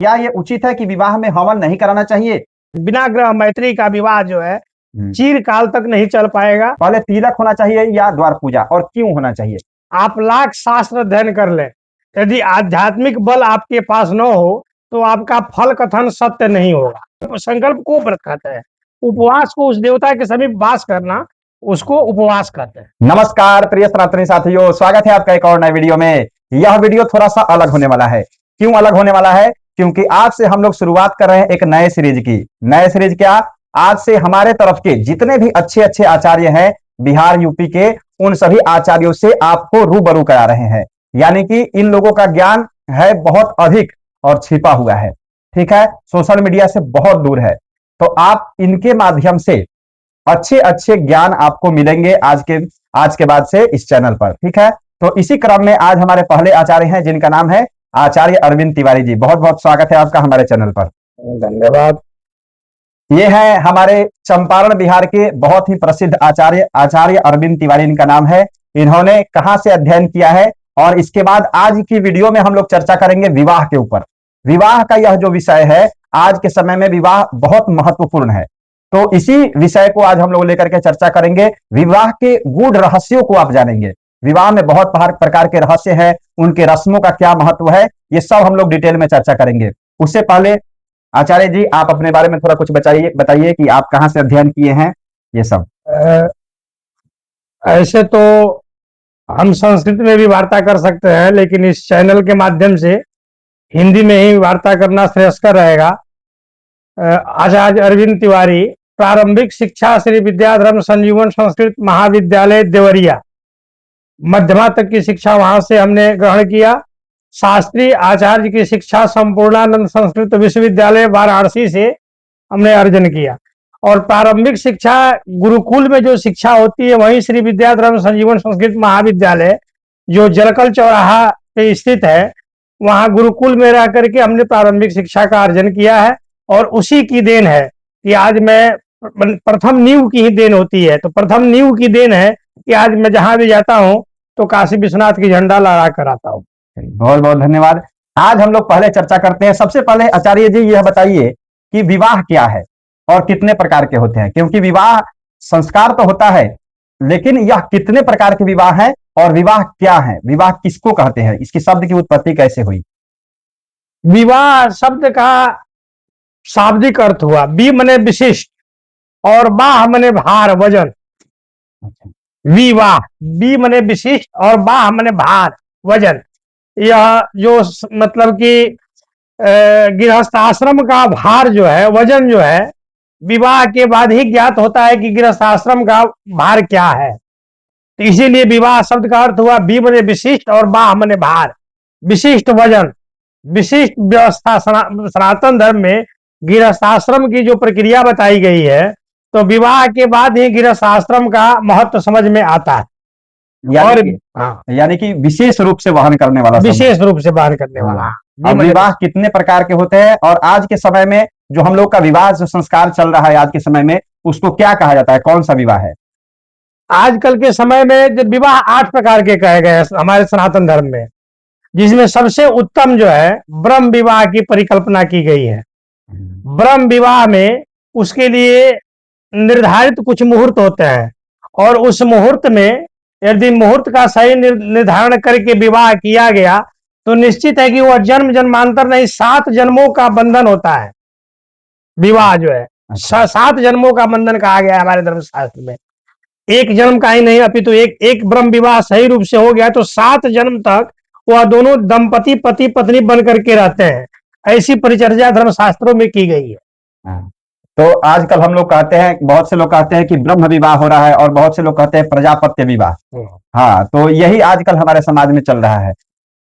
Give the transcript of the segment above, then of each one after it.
क्या ये उचित है कि विवाह में हवन नहीं कराना चाहिए? बिना ग्रह मैत्री का विवाह जो है चिर काल तक नहीं चल पाएगा। पहले तिलक होना चाहिए या द्वार पूजा, और क्यों होना चाहिए? आप लाख शास्त्र अध्ययन कर लें, यदि आध्यात्मिक बल आपके पास न हो तो आपका फल कथन सत्य नहीं होगा। संकल्प को व्रत कहते हैं, उपवास को, उस देवता के समीप वास करना, उसको उपवास कहते हैं। नमस्कार प्रिय सनातनी साथियों, स्वागत है आपका एक और नए वीडियो में। यह वीडियो थोड़ा सा अलग होने वाला है। क्यों अलग होने वाला है? क्योंकि आज से हम लोग शुरुआत कर रहे हैं एक नए सीरीज की। नए सीरीज क्या? आज से हमारे तरफ के जितने भी अच्छे अच्छे आचार्य हैं बिहार यूपी के, उन सभी आचार्यों से आपको रूबरू करा रहे हैं। यानी कि इन लोगों का ज्ञान है बहुत अधिक और छिपा हुआ है, ठीक है, सोशल मीडिया से बहुत दूर है। तो आप इनके माध्यम से अच्छे अच्छे ज्ञान आपको मिलेंगे आज के बाद से इस चैनल पर, ठीक है। तो इसी क्रम में आज हमारे पहले आचार्य हैं जिनका नाम है आचार्य अरविंद तिवारी जी। बहुत बहुत स्वागत है आपका हमारे चैनल पर। धन्यवाद। ये है हमारे चंपारण बिहार के बहुत ही प्रसिद्ध आचार्य अरविंद तिवारी इनका नाम है। इन्होंने कहां से अध्ययन किया है, और इसके बाद आज की वीडियो में हम लोग चर्चा करेंगे विवाह के ऊपर। विवाह का यह जो विषय है, आज के समय में विवाह बहुत महत्वपूर्ण है। तो इसी विषय को आज हम लोग लेकर के चर्चा करेंगे। विवाह के गूढ़ रहस्यों को आप जानेंगे। विवाह में बहुत प्रकार के रहस्य हैं, उनके रस्मों का क्या महत्व है, ये सब हम लोग डिटेल में चर्चा करेंगे। उससे पहले आचार्य जी, आप अपने बारे में थोड़ा कुछ बताइए कि आप कहां से अध्ययन किए हैं, ये सब। ऐसे तो हम संस्कृत में भी वार्ता कर सकते हैं, लेकिन इस चैनल के माध्यम से हिंदी में ही वार्ता करना श्रेयस्कर रहेगा। आचार्य अरविंद तिवारी, प्रारंभिक शिक्षा श्री विद्याधर्म संजीवन संस्कृत महाविद्यालय देवरिया, मध्यमा तक की शिक्षा वहां से हमने ग्रहण किया। शास्त्रीय आचार्य की शिक्षा संपूर्णानंद संस्कृत विश्वविद्यालय वाराणसी से हमने अर्जन किया, और प्रारंभिक शिक्षा गुरुकुल में जो शिक्षा होती है वहीं श्री विद्याधर्म संजीवन संस्कृत महाविद्यालय जो जलकल चौराहा पे स्थित है, वहां गुरुकुल में रह करके हमने प्रारंभिक शिक्षा का अर्जन किया है। और उसी की देन है कि आज मैं, प्रथम नींव की ही देन होती है, तो प्रथम नींव की देन है कि आज मैं जहां भी जाता हूं तो काशी विश्वनाथ की झंडा लहरा कर आता हूं। बहुत बहुत धन्यवाद। आज हम लोग पहले चर्चा करते हैं। सबसे पहले आचार्य जी यह बताइए कि विवाह क्या है और कितने प्रकार के होते हैं, क्योंकि विवाह संस्कार तो होता है, लेकिन यह कितने प्रकार के विवाह है और विवाह क्या है, विवाह किसको कहते हैं, इसकी शब्द की उत्पत्ति कैसे हुई? विवाह शब्द का शाब्दिक अर्थ हुआ, बी मने विशिष्ट और बाह मने भार वजन। विवाह, बी मने विशिष्ट और बाह मने भार वजन। यह जो मतलब कि गृहस्थ आश्रम का भार जो है, वजन जो है, विवाह के बाद ही ज्ञात होता है कि गृहस्थ आश्रम का भार क्या है। तो इसीलिए विवाह शब्द का अर्थ हुआ बी मने विशिष्ट और बाह मने भार। विशिष्ट वजन, विशिष्ट व्यवस्था। सनातन धर्म में गृहस्थ आश्रम की जो प्रक्रिया बताई गई है, तो विवाह के बाद ही गृहस्थ आश्रम का महत्व समझ में आता है। यानी कि विशेष रूप से वहन करने वाला, विशेष रूप से वहन करने वाला। अब विवाह कितने प्रकार के होते हैं, और आज के समय में जो हम लोग का विवाह जो संस्कार चल रहा है आज के समय में, उसको क्या कहा जाता है, कौन सा विवाह है? आजकल के समय में जो विवाह 8 प्रकार के कहे गए हैं हमारे सनातन धर्म में, जिसमें सबसे उत्तम जो है ब्रह्म विवाह की परिकल्पना की गई है। ब्रह्म विवाह में उसके लिए निर्धारित कुछ मुहूर्त होते हैं, और उस मुहूर्त में यदि मुहूर्त का सही निर्धारण करके विवाह किया गया तो निश्चित है कि वह जन्म जन्मांतर नहीं, 7 जन्मों का बंधन होता है। विवाह जो है 7 जन्मों का बंधन कहा गया है हमारे धर्मशास्त्र में। एक जन्म का ही नहीं, अपितु एक ब्रह्म विवाह सही रूप से हो गया तो 7 जन्म तक वह दोनों दंपति पति पत्नी बन करके रहते हैं। ऐसी परिचर्या धर्मशास्त्रों में की गई है। तो आजकल हम लोग कहते हैं, बहुत से लोग कहते हैं कि ब्रह्म विवाह हो रहा है, और बहुत से लोग कहते हैं प्रजापत्य विवाह। हाँ, तो यही आजकल हमारे समाज में चल रहा है।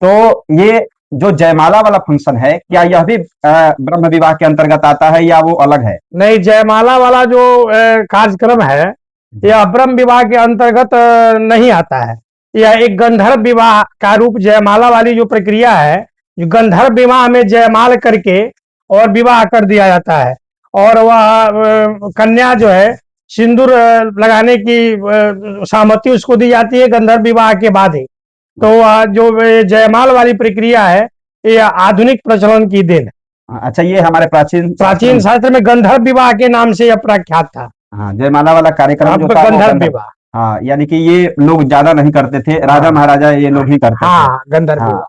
तो ये जो जयमाला वाला फंक्शन है, क्या यह भी ब्रह्म विवाह के अंतर्गत आता है या वो अलग है? नहीं, जयमाला वाला जो कार्यक्रम है यह ब्रह्म विवाह के अंतर्गत नहीं आता है। यह एक गंधर्व विवाह का रूप, जयमाला वाली जो प्रक्रिया है, जो गंधर्व विवाह में जयमाल करके और विवाह कर दिया जाता है, और वह कन्या जो है सिंदूर लगाने की सहमति उसको दी जाती है गंधर्व विवाह के बाद ही। तो जो जयमाल वाली प्रक्रिया है, ये आधुनिक प्रचलन की देन है। अच्छा, ये हमारे प्राचीन प्राचीन शास्त्र में गंधर्व विवाह के नाम से यह प्रख्यात था। हाँ, जयमाला वाला कार्यक्रम जो अब था वो गंधर्व गंधर्व। विवाह। हाँ, यानी कि ये लोग ज्यादा नहीं करते थे, राजा हाँ महाराजा ये लोग ही करते थे। हाँ, गंधर्व हाँ। विवाह।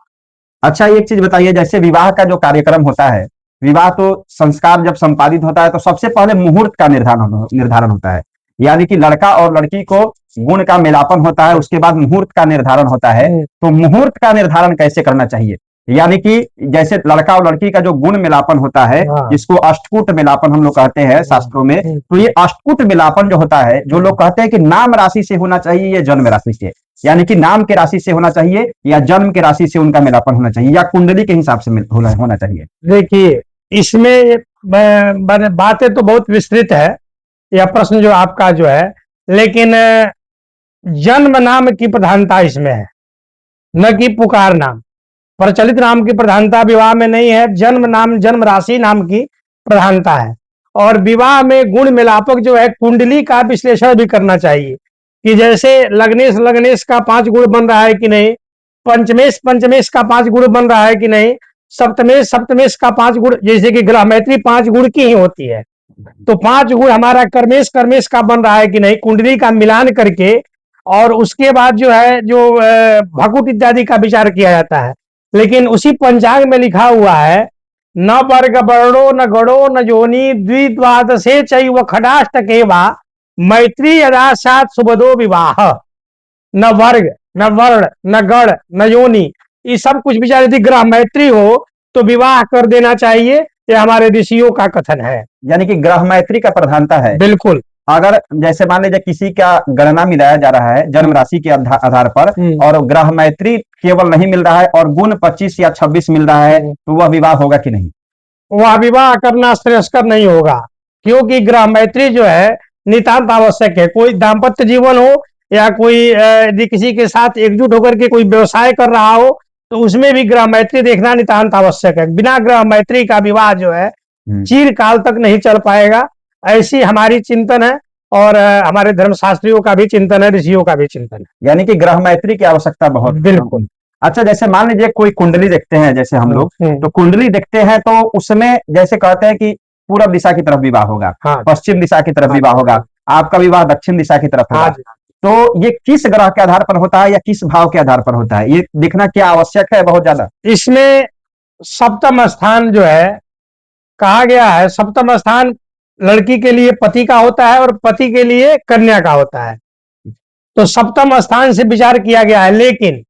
अच्छा, एक चीज बताइए, जैसे विवाह का जो कार्यक्रम होता है, विवाह तो संस्कार जब संपादित होता है तो सबसे पहले मुहूर्त का निर्धारण होता है। यानी कि लड़का और लड़की को गुण का मिलापन होता है, उसके बाद मुहूर्त का निर्धारण होता है। तो मुहूर्त का निर्धारण कैसे करना चाहिए? यानी कि जैसे लड़का और लड़की का जो गुण मिलापन होता है, हाँ। जिसको अष्टकूट मिलापन हम लोग कहते हैं शास्त्रों में, तो ये अष्टकूट मिलापन जो होता है, जो लोग कहते हैं कि नाम राशि से होना चाहिए या जन्म राशि से, यानी कि नाम के राशि से होना चाहिए या जन्म के राशि से उनका मिलापन होना चाहिए, या कुंडली के हिसाब से होना चाहिए। देखिए, इसमें बातें तो बहुत विस्तृत है, यह प्रश्न जो आपका जो है, लेकिन जन्म नाम की प्रधानता इसमें है, न कि पुकार नाम। प्रचलित नाम की प्रधानता विवाह में नहीं है, जन्म नाम, जन्म राशि नाम की प्रधानता है। और विवाह में गुण मिलापक जो है, कुंडली का विश्लेषण भी करना चाहिए कि जैसे लग्नेश लग्नेश का 5 गुण बन रहा है कि नहीं, पंचमेश पंचमेश का 5 गुण बन रहा है कि नहीं, सप्तमेश सप्तमेश का 5 गुण, जैसे कि ग्रह मैत्री 5 गुण की ही होती है, तो 5 गुण हमारा कर्मेश कर्मेश का बन रहा है कि नहीं, कुंडली का मिलान करके, और उसके बाद जो है, जो भकुट इत्यादि का विचार किया जाता है। लेकिन उसी पंचांग में लिखा हुआ है, न वर्ग वर्णो न गणो न योनि द्विद्वादशे चैव खडाष्टकेवा मैत्री यदा सात सुबदो विवाह। न वर्ग, न वर्ण, न गण, न योनि, ये सब कुछ विचार, यदि ग्रह मैत्री हो तो विवाह कर देना चाहिए, ये हमारे ऋषियों का कथन है। यानी कि ग्रह मैत्री का प्रधानता है। बिल्कुल। अगर जैसे मान लीजिए किसी का गणना मिलाया जा रहा है जन्म राशि के आधार पर, और ग्रह मैत्री केवल नहीं मिल रहा है और गुण 25 या 26 मिल रहा है, तो वह विवाह होगा कि नहीं? वह विवाह करना श्रेयस्कर नहीं होगा, क्योंकि ग्रह मैत्री जो है नितांत आवश्यक है। कोई दाम्पत्य जीवन हो या कोई यदि किसी के साथ एकजुट होकर के कोई व्यवसाय कर रहा हो, तो उसमें भी ग्रह मैत्री देखना नितांत आवश्यक है। बिना ग्रह मैत्री का विवाह जो है चीर काल तक नहीं चल पाएगा, ऐसी हमारी चिंतन है, और हमारे धर्मशास्त्रियों का भी चिंतन है, ऋषियों का भी चिंतन है। यानी कि ग्रह मैत्री की आवश्यकता बहुत। बिल्कुल। अच्छा, जैसे मान लीजिए कोई कुंडली देखते हैं, जैसे हम लोग तो कुंडली देखते हैं तो उसमें जैसे कहते हैं कि पूरब दिशा की तरफ विवाह होगा, हाँ। पश्चिम दिशा की तरफ विवाह होगा, आपका विवाह दक्षिण दिशा की तरफ होगा। तो ये किस ग्रह के आधार पर होता है या किस भाव के आधार पर होता है, ये देखना क्या आवश्यक है बहुत ज्यादा? इसमें सप्तम स्थान जो है, कहा गया है सप्तम स्थान लड़की के लिए पति का होता है और पति के लिए कन्या का होता है, तो सप्तम स्थान से विचार किया गया है। लेकिन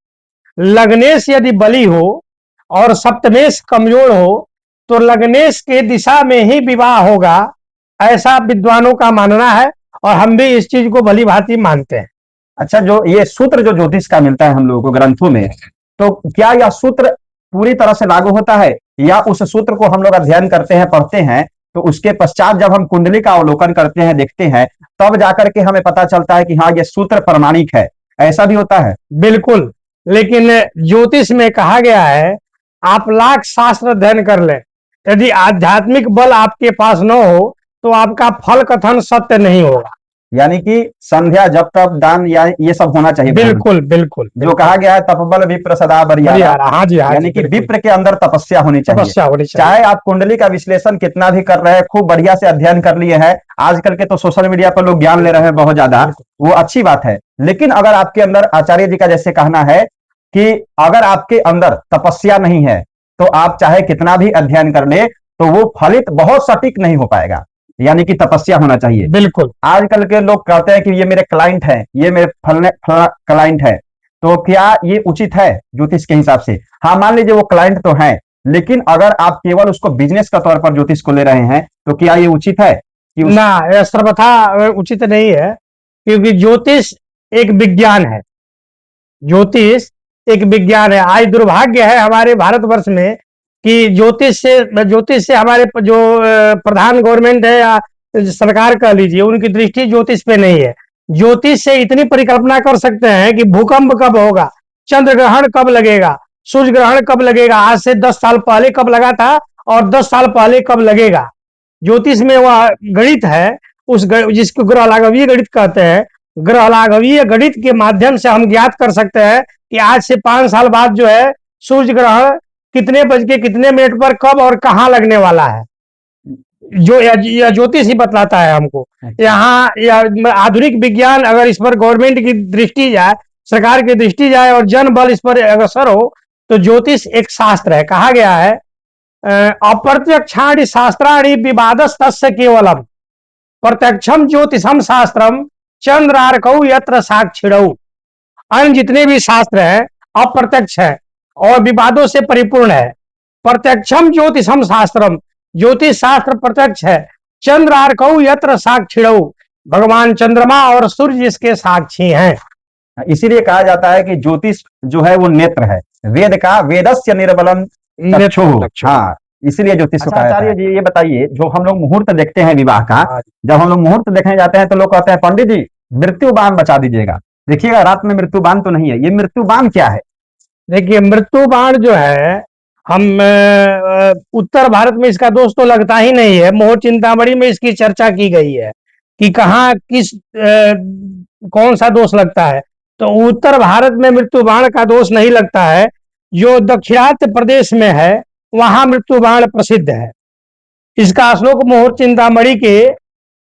लग्नेश यदि बली हो और सप्तमेश कमजोर हो, तो लग्नेश के दिशा में ही विवाह होगा, ऐसा विद्वानों का मानना है, और हम भी इस चीज को भली भांति मानते हैं। अच्छा, जो ये सूत्र जो ज्योतिष का मिलता है हम लोगों को ग्रंथों में, तो क्या यह सूत्र पूरी तरह से लागू होता है, या उस सूत्र को हम लोग अध्ययन करते हैं, पढ़ते हैं, तो उसके पश्चात जब हम कुंडली का अवलोकन करते हैं, देखते हैं, तब जाकर के हमें पता चलता है कि हाँ, ये सूत्र प्रमाणिक है? ऐसा भी होता है? बिल्कुल। लेकिन ज्योतिष में कहा गया है, आप लाख शास्त्र अध्ययन कर लें, यदि आध्यात्मिक बल आपके पास न हो तो आपका फल कथन सत्य नहीं होगा। यानी कि संध्या, जप, तप, दान, या ये सब होना चाहिए। बिल्कुल बिल्कुल। जो कहा गया है, तपबल विप्र सदा बरियारा। हाँ जी, हाँ, यानी कि विप्र के अंदर तपस्या होनी चाहिए। तपस्या होनी चाहिए। चाहे आप कुंडली का विश्लेषण कितना भी कर रहे हैं, खूब बढ़िया से अध्ययन कर लिए हैं, आजकल के तो सोशल मीडिया पर लोग ज्ञान ले रहे हैं बहुत ज्यादा, वो अच्छी बात है, लेकिन अगर आपके अंदर आचार्य जी का जैसे कहना है कि अगर आपके अंदर तपस्या नहीं है, तो आप चाहे कितना भी अध्ययन कर ले, तो वो फलित बहुत सटीक नहीं हो पाएगा। यानी कि तपस्या होना चाहिए। बिल्कुल। आजकल के लोग कहते हैं कि ये मेरे क्लाइंट है, ये मेरे फलने क्लाइंट है, तो क्या ये उचित है ज्योतिष के हिसाब से? हाँ, मान लीजिए वो क्लाइंट तो है, लेकिन अगर आप केवल उसको बिजनेस का तौर पर ज्योतिष को ले रहे हैं, तो क्या ये उचित है कि ना, यह सर्वथा उचित नहीं है, क्योंकि ज्योतिष एक विज्ञान है। ज्योतिष एक विज्ञान है। आज दुर्भाग्य है हमारे भारतवर्ष में कि ज्योतिष से हमारे जो प्रधान गवर्नमेंट है या सरकार कह लीजिए, उनकी दृष्टि ज्योतिष पे नहीं है। ज्योतिष से इतनी परिकल्पना कर सकते हैं कि भूकंप कब होगा, चंद्र ग्रहण कब लगेगा, सूर्य ग्रहण कब लगेगा, आज से 10 साल पहले कब लगा था और 10 साल पहले कब लगेगा। ज्योतिष में वह गणित है, जिसको ग्रह लाघवीय गणित कहते हैं। ग्रह लाघवीय गणित के माध्यम से हम ज्ञात कर सकते हैं कि आज से 5 साल बाद जो है सूर्य ग्रहण कितने बज के कितने मिनट पर कब और कहाँ लगने वाला है, जो या ज्योतिष ही बतलाता है हमको। यहाँ या आधुनिक विज्ञान अगर इस पर गवर्नमेंट की दृष्टि जाए, सरकार की दृष्टि जाए और जन बल इस पर अग्रसर हो, तो ज्योतिष एक शास्त्र है। कहा गया है अप्रत्यक्षाणि शास्त्राणि विवादस्तस्य केवलम, प्रत्यक्षम ज्योतिषम शास्त्रम चंद्रार्कौ यत्र साक्षिणौ। अन्य जितने भी शास्त्र हैं अप्रत्यक्ष है और विवादों से परिपूर्ण है। प्रत्यक्षम ज्योतिषम शास्त्रम, ज्योतिष शास्त्र प्रत्यक्ष है। चंद्रार्कौ यत्र साक्षिणौ, भगवान चंद्रमा और सूर्य इसके साक्षी हैं। इसीलिए कहा जाता है कि ज्योतिष जो है वो नेत्र है, वेद का वेदस्य निर्बलम चक्षुः। हाँ, इसीलिए ज्योतिष को कहा जाता है। जी ये बताइए, जो हम लोग मुहूर्त देखते हैं विवाह का, जब हम लोग मुहूर्त देखने जाते हैं तो लोग कहते हैं पंडित जी मृत्यु बाण बचा दीजिएगा। देखिएगा रात में मृत्यु बाण तो नहीं है, ये मृत्यु बाण क्या है? देखिए मृत्यु बाण जो है, हम उत्तर भारत में इसका दोष तो लगता ही नहीं है। मोहर चिंतामणि में इसकी चर्चा की गई है कि कहाँ किस कौन सा दोष लगता है। तो उत्तर भारत में मृत्यु बाण का दोष नहीं लगता है। जो दक्षिणात्य प्रदेश में है वहां मृत्यु बाण प्रसिद्ध है। इसका श्लोक मोहर चिंतामणि के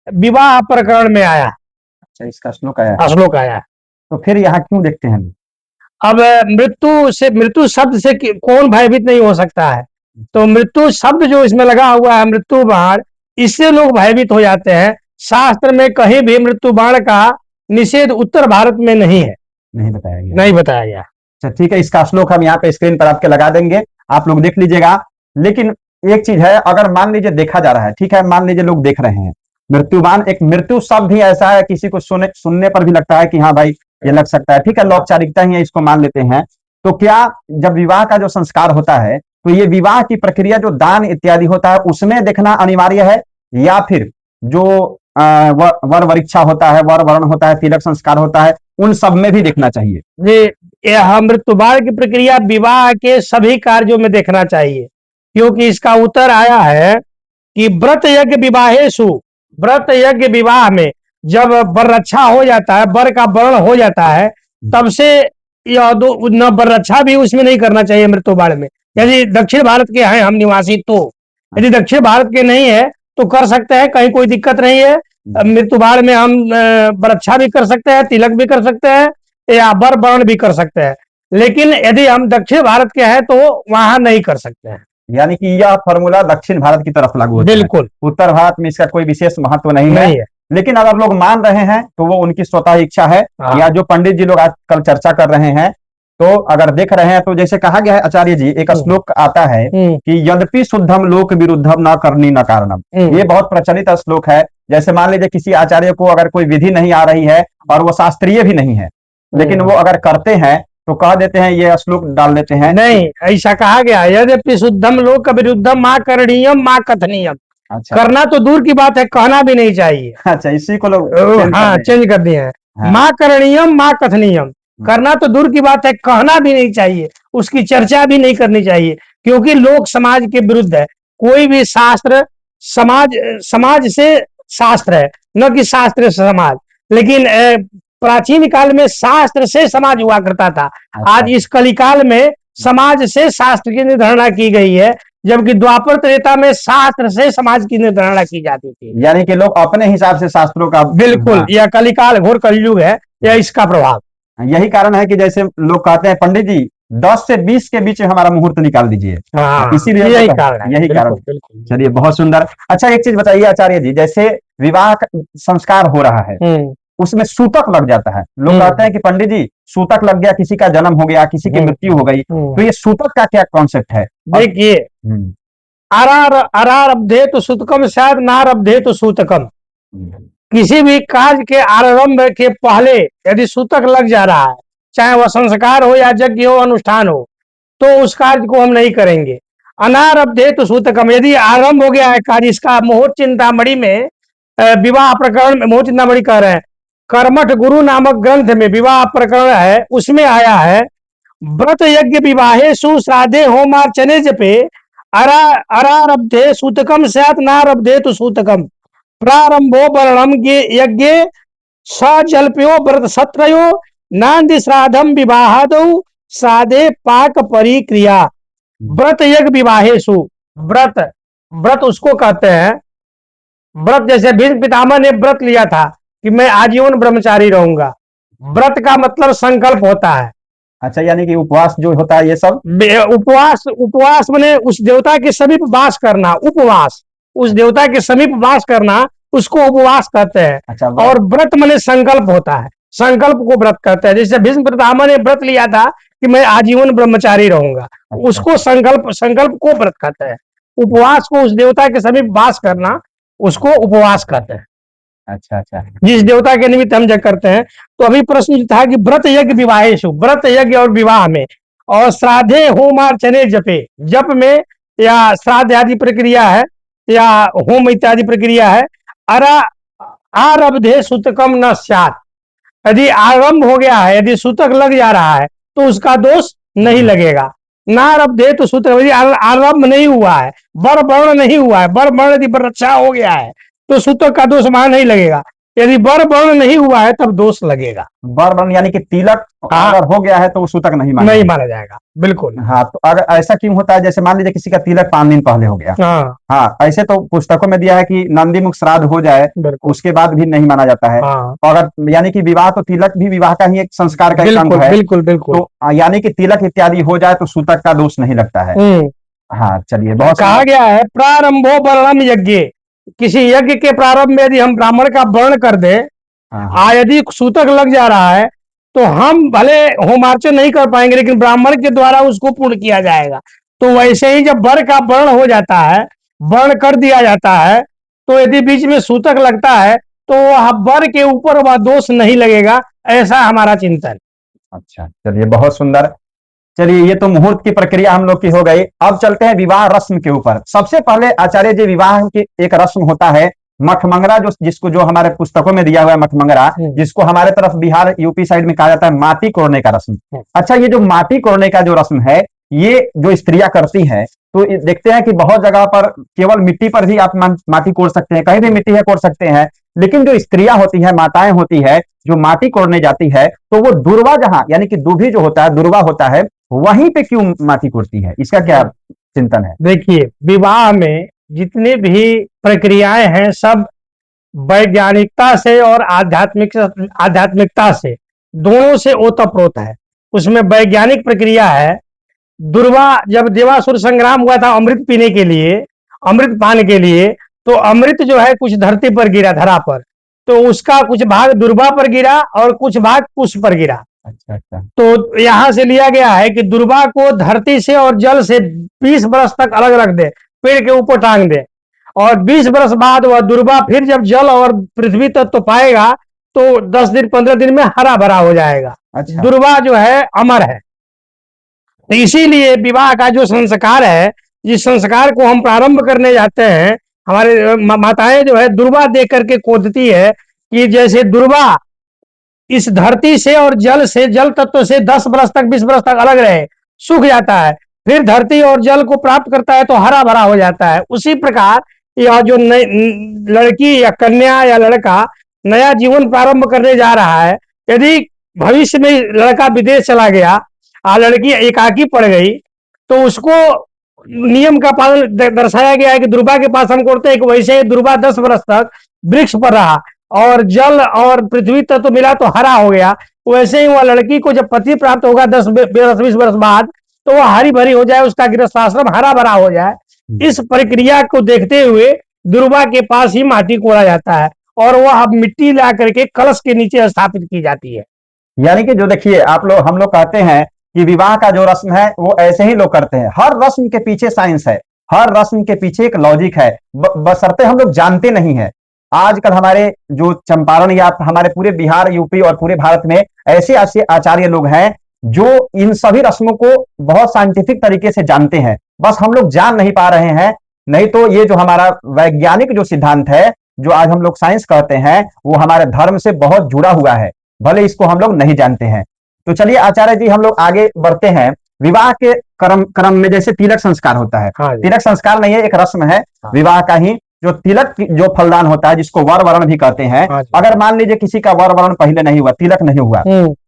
विवाह प्रकरण में आया। अच्छा, इसका श्लोक आया, श्लोक आया। तो फिर यहाँ क्यों देखते हैं? अब मृत्यु शब्द से कौन भयभीत नहीं हो सकता है। तो मृत्यु शब्द जो इसमें लगा हुआ है, मृत्यु बाण, इससे लोग भयभीत हो जाते हैं। शास्त्र में कहीं भी मृत्यु बाण का निषेध उत्तर भारत में नहीं है, नहीं बताया गया। अच्छा ठीक है, इसका श्लोक हम यहाँ पे स्क्रीन पर आपके लगा देंगे, आप लोग देख लीजिएगा। लेकिन एक चीज है, अगर मान लीजिए देखा जा रहा है, ठीक है, मान लीजिए लोग देख रहे हैं मृत्युबान, एक मृत्यु शब्द ही ऐसा है किसी को सुनने पर भी लगता है कि हाँ भाई ये लग सकता है, ठीक है, औपचारिकता ही है, इसको मान लेते हैं। तो क्या जब विवाह का जो संस्कार होता है तो ये विवाह की प्रक्रिया जो दान इत्यादि होता है उसमें देखना अनिवार्य है, या फिर जो वर वरीक्षा होता है, वर वरण होता है, तिलक संस्कार होता है, उन सब में भी देखना चाहिए? जी, मृत्युबाण की प्रक्रिया विवाह के सभी कार्यों में देखना चाहिए, क्योंकि इसका उत्तर आया है कि व्रत यज्ञ विवाहेषु, व्रत यज्ञ विवाह में जब वर रक्षा हो जाता है, वर का वर्ण हो जाता है, तब से न वर रक्षा भी उसमें नहीं करना चाहिए मृत्युबाण में। यदि दक्षिण भारत के हैं हम निवासी, तो यदि दक्षिण भारत के नहीं है तो कर सकते हैं, कहीं कोई दिक्कत नहीं है। मृत्युबाण में हम वर रक्षा भी कर सकते हैं, तिलक भी कर सकते हैं, या वर वर्ण भी कर सकते हैं। लेकिन यदि हम दक्षिण भारत के हैं तो वहां नहीं कर सकते हैं। यानी कि यह फॉर्मूला दक्षिण भारत की तरफ लागू होता है, बिल्कुल। उत्तर भारत में इसका कोई विशेष महत्व नहीं है। लेकिन अगर लोग मान रहे हैं तो वो उनकी स्वतः इच्छा है, या जो पंडित जी लोग आजकल चर्चा कर रहे हैं, तो अगर देख रहे हैं तो जैसे कहा गया है आचार्य जी, एक श्लोक आता है कि यद्यपि शुद्धम लोक विरुद्धम न करनी न कारणम। ये बहुत प्रचलित श्लोक है। जैसे मान लीजिए किसी आचार्य को अगर कोई विधि नहीं आ रही है और वो शास्त्रीय भी नहीं है, लेकिन वो अगर करते हैं तो कह देते हैं, ये श्लोक डाल देते हैं। नहीं, ऐसा कहा गया यद्यपि शुद्धम लोक विरुद्धम मां करणीयम मां कथनीयम। अच्छा। करना तो दूर की बात है, कहना भी नहीं चाहिए। अच्छा, इसी को लोग चेंज कर दिए हैं। हाँ। मां करणीयम मां कथनीयम, करना तो दूर की बात है, कहना भी नहीं चाहिए, उसकी चर्चा भी नहीं करनी चाहिए, क्योंकि लोक समाज के विरुद्ध है। कोई भी शास्त्र समाज से शास्त्र है, न कि शास्त्र से समाज। लेकिन प्राचीन काल में शास्त्र से समाज हुआ करता था। आज इस कलिकाल में समाज से शास्त्र की निर्धारणा की गई है, जबकि द्वापर त्रेता में शास्त्र से समाज की निर्धारणा की जाती थी। यानी कि लोग अपने हिसाब से शास्त्रों का, बिल्कुल, यह कलिकाल घोर कलयुग है, यह इसका प्रभाव। यही कारण है कि जैसे लोग कहते हैं पंडित जी 10 से 20 के बीच हमारा मुहूर्त निकाल दीजिए, इसीलिए यही कारण। चलिए, बहुत सुंदर। अच्छा, एक चीज बताइए आचार्य जी, जैसे विवाह संस्कार हो रहा है उसमें सूतक लग जाता है, लोग कहते हैं कि पंडित जी सूतक लग गया, किसी का जन्म हो गया, किसी की मृत्यु हो गई, तो ये सूतक का क्या कॉन्सेप्ट है? देखिए, अरारब्धे तो सूतकम शायद नारब्धे तो सूतकम। किसी भी कार्य के आरंभ के पहले यदि सूतक लग जा रहा है, चाहे वह संस्कार हो या यज्ञ हो, अनुष्ठान हो, तो उस कार्य को हम नहीं करेंगे। अनारब्धे तो सूतकम, यदि आरंभ हो गया है कार्य, इसका मोहर चिंतामणि में विवाह प्रकरण में, मोहर चिंतामणि कह रहे हैं, कर्मठ गुरु नामक ग्रंथ में विवाह प्रकरण है, उसमें आया है व्रत यज्ञ विवाहेषु श्राद्धे होमार्चने जपे अरारब्धे सूतकम स्यात् नारब्धे तो सूतकम। प्रारंभो वर्णम यज्ञ सजल्प्यो व्रत सत्रयो नांदि श्राद्धम विवाहादौ श्राद्धे पाक परिक्रिया। व्रत यज्ञ विवाहेषु, व्रत व्रत उसको कहते हैं, व्रत जैसे भीष्म पितामह ने व्रत लिया था कि मैं आजीवन ब्रह्मचारी रहूंगा। व्रत का मतलब संकल्प होता है। अच्छा, यानी कि उपवास जो होता है ये सब। उपवास, उपवास माने उस देवता के समीप वास करना, उपवास, उस देवता के समीप वास करना, उसको उपवास कहते हैं। अच्छा, और व्रत माने संकल्प होता है, संकल्प को व्रत कहते हैं। जैसे भीष्म पितामह ने व्रत लिया था कि मैं आजीवन ब्रह्मचारी रहूंगा, उसको संकल्प, संकल्प को व्रत कहते हैं। उपवास को, उस देवता के समीप वास करना, उसको उपवास कहते हैं। अच्छा अच्छा, जिस देवता के निमित्त हम जग करते हैं। तो अभी प्रश्न था कि व्रत यज्ञ विवाहेषु, व्रत यज्ञ और विवाह में, और श्राद्धे होमार्चने जपे, जप में या श्राद्ध आदि प्रक्रिया है या होम इत्यादि प्रक्रिया है। अरा आरब्धे सूतकम न स्यात्, यदि आरंभ हो गया है, यदि सूतक लग जा रहा है तो उसका दोष नहीं लगेगा। नारब्धे तो सूतक, यदि आरंभ नहीं हुआ है, बर वर्ण नहीं हुआ है, बर वर्ण यदि बरच्छा हो गया है तो सूतक का दोष वहां नहीं लगेगा। यदि बर वर्ण नहीं हुआ है तब दोष लगेगा। बर्बन यानी कि तिलक हाँ, अगर हो गया है तो वो सूतक नहीं माना नहीं जाएगा। माना जाएगा, बिल्कुल। हाँ, तो अगर ऐसा क्यों होता है, जैसे मान लीजिए किसी का तिलक 5 दिन पहले हो गया। हाँ, हाँ, ऐसे तो पुस्तकों में दिया है कि नंदी मुख श्राद्ध हो जाए बिल्कुल। उसके बाद भी नहीं माना जाता है। हाँ, अगर यानी कि विवाह, तो तिलक भी विवाह का ही एक संस्कार का एक अंग बिल्कुल है। बिल्कुल बिल्कुल। तो यानी कि तिलक इत्यादि हो जाए तो सूतक का दोष नहीं लगता है। हाँ, चलिए, बहुत कहा सुंदर। गया है प्रारंभो वर्णम यज्ञ, किसी यज्ञ के प्रारंभ में यदि हम ब्राह्मण का वर्ण कर दे, हाँ हाँ, यदि सूतक लग जा रहा है तो हम भले होमार्चन नहीं कर पाएंगे, लेकिन ब्राह्मण के द्वारा उसको पूर्ण किया जाएगा। तो वैसे ही जब वर का वर्ण हो जाता है, वर्ण कर दिया जाता है, तो यदि बीच में सूतक लगता है तो वह वर के ऊपर वह दोष नहीं लगेगा, ऐसा हमारा चिंतन। अच्छा, चलिए, बहुत सुंदर। चलिए, ये तो मुहूर्त की प्रक्रिया हम लोग की हो गई। अब चलते हैं विवाह रस्म के ऊपर। सबसे पहले आचार्य जी, विवाह की एक रस्म होता है मठमंगरा, जो जिसको जो हमारे पुस्तकों में दिया हुआ है मठमंगरा, जिसको हमारे तरफ बिहार यूपी साइड में कहा जाता है माटी कोड़ने का रस्म। अच्छा, ये जो माटी कोड़ने का जो रस्म है, ये जो स्त्रियां करती हैं, तो देखते हैं कि बहुत जगह पर केवल मिट्टी पर भी आप माटी कोड़ सकते हैं, कहीं भी मिट्टी है कोड़ सकते हैं। लेकिन जो स्त्रियां होती हैं, माताएं होती है, जो माटी कोड़ने जाती है, तो वो दुर्वा जहां, यानी कि दूभी जो होता है, दुर्वा होता है, वहीं पे क्यों माटी कोड़ती है, इसका क्या चिंतन है? देखिए, विवाह में जितनी भी प्रक्रियाएं हैं सब वैज्ञानिकता से और आध्यात्मिकता से, दोनों से ओतप्रोत है। उसमें वैज्ञानिक प्रक्रिया है। दुर्वा, जब देवासुर संग्राम हुआ था अमृत पीने के लिए, अमृत पान के लिए, तो अमृत जो है कुछ धरती पर गिरा, धरा पर, तो उसका कुछ भाग दुर्वा पर गिरा और कुछ भाग पुष्प पर गिरा। अच्छा अच्छा, तो यहां से लिया गया है कि दुर्वा को धरती से और जल से 20 बरस तक अलग रख दे, पेड़ के ऊपर टांग दे, और 20 बरस बाद वह दुर्वा फिर जब जल और पृथ्वी तत्व तो पाएगा तो 10 दिन 15 दिन में हरा भरा हो जाएगा। अच्छा, दुर्वा जो है अमर है। तो इसीलिए विवाह का जो संस्कार है, जिस संस्कार को हम प्रारंभ करने जाते हैं, हमारे माताएं जो है दुर्वा दे करके खोदती है कि जैसे दुर्वा इस धरती से और जल से, जल तत्व से 10 बरस तक 20 बरस तक अलग रहे, सूख जाता है, फिर धरती और जल को प्राप्त करता है तो हरा भरा हो जाता है। उसी प्रकार यह जो लड़की या कन्या या लड़का नया जीवन प्रारंभ करने जा रहा है, यदि भविष्य में लड़का विदेश चला गया और लड़की एकाकी पड़ गई, तो उसको नियम का पालन दर्शाया गया है कि दुर्वा के पास हम करते हैं कि वैसे ही दुर्वा 10 बरस तक वृक्ष पर रहा और जल और पृथ्वी तत्व तो मिला तो हरा हो गया, वैसे ही वह लड़की को जब पति प्राप्त होगा 10-20 वर्ष बाद, तो वह हरी भरी हो जाए, उसका गृहस्थाश्रम हरा भरा हो जाए। इस प्रक्रिया को देखते हुए दुर्वा के पास ही माटी कोड़ा जाता है और वह मिट्टी ला करके कलश के नीचे स्थापित की जाती है। यानी कि जो देखिए, आप लोग, हम लोग कहते हैं कि विवाह का जो रस्म है वो ऐसे ही लोग करते हैं। हर रस्म के पीछे साइंस है, हर रस्म के पीछे एक लॉजिक है, बशर्ते हम लोग जानते नहीं है। आजकल हमारे जो चंपारण या हमारे पूरे बिहार, यूपी और पूरे भारत में ऐसे ऐसे आचार्य लोग हैं जो इन सभी रस्मों को बहुत साइंटिफिक तरीके से जानते हैं, बस हम लोग जान नहीं पा रहे हैं। नहीं तो ये जो हमारा वैज्ञानिक जो सिद्धांत है, जो आज हम लोग साइंस कहते हैं, वो हमारे धर्म से बहुत जुड़ा हुआ है, भले इसको हम लोग नहीं जानते हैं। तो चलिए आचार्य जी, हम लोग आगे बढ़ते हैं। विवाह के क्रम क्रम में जैसे तिलक संस्कार होता है, हाँ, तिलक संस्कार नहीं है, एक रस्म है हाँ, विवाह का ही। जो तिलक जो फलदान होता है, जिसको वर वरण भी कहते हैं, हाँ जी। अगर मान लीजिए किसी का वर वरण पहले नहीं हुआ, तिलक नहीं हुआ,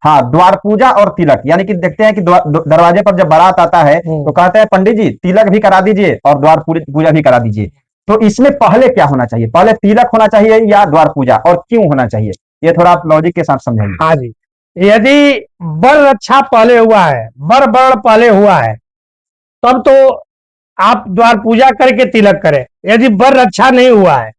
हाँ, द्वार पूजा और तिलक, यानी कि देखते हैं कि दरवाजे पर जब बारात आता है तो कहते हैं पंडित जी तिलक भी करा दीजिए और द्वार पूजा भी करा दीजिए। तो इसमें पहले क्या होना चाहिए, पहले तिलक होना चाहिए या द्वार पूजा, और क्यों होना चाहिए, ये थोड़ा आप लॉजिक के साथ समझाइए। हाँ जी, यदि वर रक्षा पहले हुआ है, वर वर्ण पहले हुआ है, तब तो आप द्वार पूजा करके तिलक करें। यदि वर रक्षा नहीं हुआ है,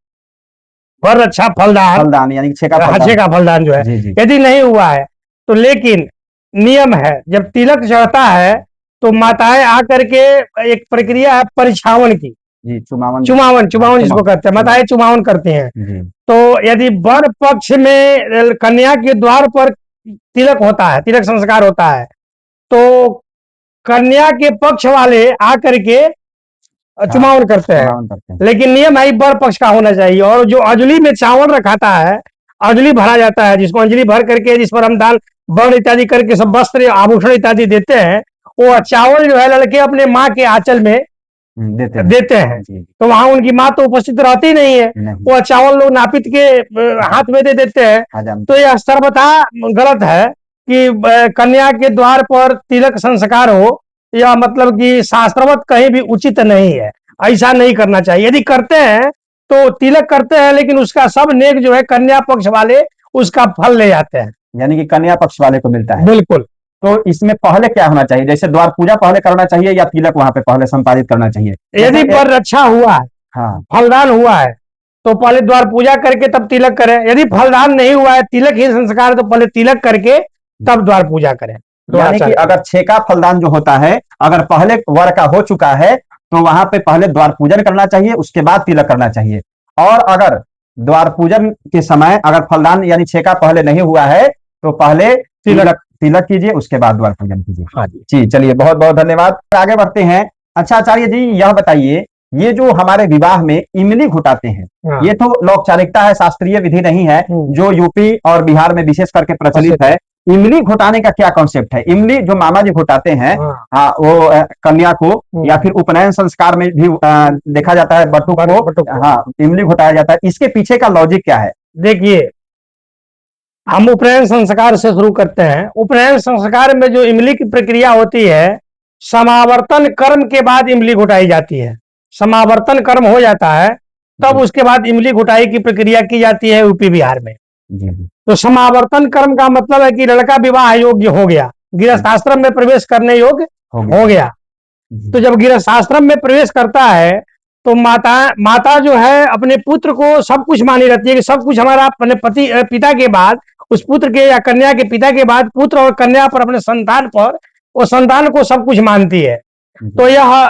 वर रक्षा फलदान, फलदान यानी कि छेका हजे का फलदान जो है, जी जी यदि नहीं हुआ है तो, लेकिन नियम है जब तिलक चढ़ता है तो माताएं आकर के, एक प्रक्रिया है परिछावन की, जी, चुमावन चुमावन, चुमावन जिसको कहते हैं, माताएं चुमावन करती हैं। जी तो यदि वर पक्ष में कन्या के द्वार पर तिलक होता है, तिलक संस्कार होता है, तो कन्या के पक्ष वाले आकर के चुमावन करते हैं। चुमावन करते हैं। लेकिन नियम है वर पक्ष का होना चाहिए। और जो अंजलि में चावल रखाता है, अंजलि भरा जाता है, जिसको अंजलि भर करके, जिस पर हम दान वर्ण इत्यादि करके सब वस्त्र आभूषण इत्यादि देते हैं, वो चावल जो है लड़के अपने माँ के आंचल में देते हैं। तो वहां उनकी माँ तो उपस्थित रहती नहीं है, वो चावल लोग नापित के हाथ में दे देते हैं। तो यह सर्वथा गलत है कि कन्या के द्वार पर तिलक संस्कार हो, या मतलब कि शास्त्रवत कहीं भी उचित नहीं है, ऐसा नहीं करना चाहिए। यदि करते हैं तो तिलक करते हैं, लेकिन उसका सब नेक जो है कन्या पक्ष वाले उसका फल ले जाते हैं, यानी कि कन्या पक्ष वाले को मिलता है। बिल्कुल। तो इसमें पहले क्या होना चाहिए, जैसे द्वार पूजा पहले करना चाहिए या तिलक वहां पे पहले संपादित करना चाहिए? यदि पर रक्षा हुआ है, हाँ, फलदान हुआ है, तो पहले द्वार पूजा करके तब तिलक करें। यदि फलदान नहीं हुआ है, तिलक ही संस्कार है, तो पहले तिलक करके तब द्वार पूजा करें। यानी कि अगर छेका फलदान जो होता है, अगर पहले वर का हो चुका है तो वहां पे पहले द्वार पूजन करना चाहिए, उसके बाद तिलक करना चाहिए। और अगर द्वार पूजन के समय अगर फलदान यानी छेका पहले नहीं हुआ है तो पहले तिलक कीजिए, उसके बाद द्वार पूजन कीजिए। हाँ जी, चलिए, बहुत बहुत धन्यवाद। आगे बढ़ते हैं। अच्छा आचार्य जी, यह बताइए, ये जो हमारे विवाह में इमली घुटाते हैं, हाँ। ये तो लौकिकता है, शास्त्रीय विधि नहीं है, जो यूपी और बिहार में विशेष करके प्रचलित है। इमली घुटाने का क्या कॉन्सेप्ट है? इमली जो मामा जी घुटाते हैं, हाँ, वो कन्या को, या फिर उपनयन संस्कार में भी देखा जाता है बटुक को, हाँ, इमली घुटाया जाता है, इसके पीछे का लॉजिक क्या है? देखिए, हम उपनयन संस्कार से शुरू करते हैं। उपनयन संस्कार में जो इमली की प्रक्रिया होती है, समावर्तन कर्म के बाद इमली घुटाई जाती है। समावर्तन कर्म हो जाता है, तब उसके बाद इमली घुटाई की प्रक्रिया की जाती है यूपी बिहार में। तो समावर्तन कर्म का मतलब है कि लड़का विवाह योग्य हो गया, गृहस्थ आश्रम में प्रवेश करने योग्य हो गया। तो जब गृहस्थ आश्रम में प्रवेश करता है तो माता जो है अपने पुत्र को सब कुछ मानी रहती है कि सब कुछ हमारा अपने पिता के बाद, उस पुत्र के या कन्या के पिता के बाद पुत्र और कन्या पर, अपने संतान पर, वो संतान को सब कुछ मानती है। तो यह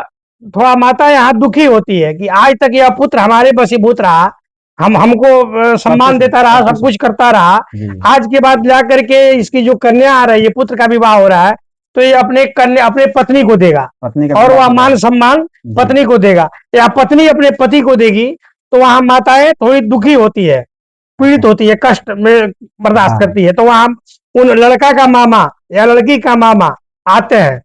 थोड़ा माता यहाँ दुखी होती है कि आज तक यह पुत्र हमारे वशीभूत रहा, हमको सम्मान देता रहा, सब कुछ करता रहा, आज के बाद ला करके इसकी जो कन्या आ रही है, पुत्र का विवाह हो रहा है, तो ये अपने पत्नी को देगा, और वह मान सम्मान पत्नी को देगा, या पत्नी अपने पति को देगी। तो वहां माताएं थोड़ी दुखी होती है, पीड़ित होती है, कष्ट में बर्दाश्त करती है। तो वहां उन लड़का का मामा या लड़की का मामा आते हैं,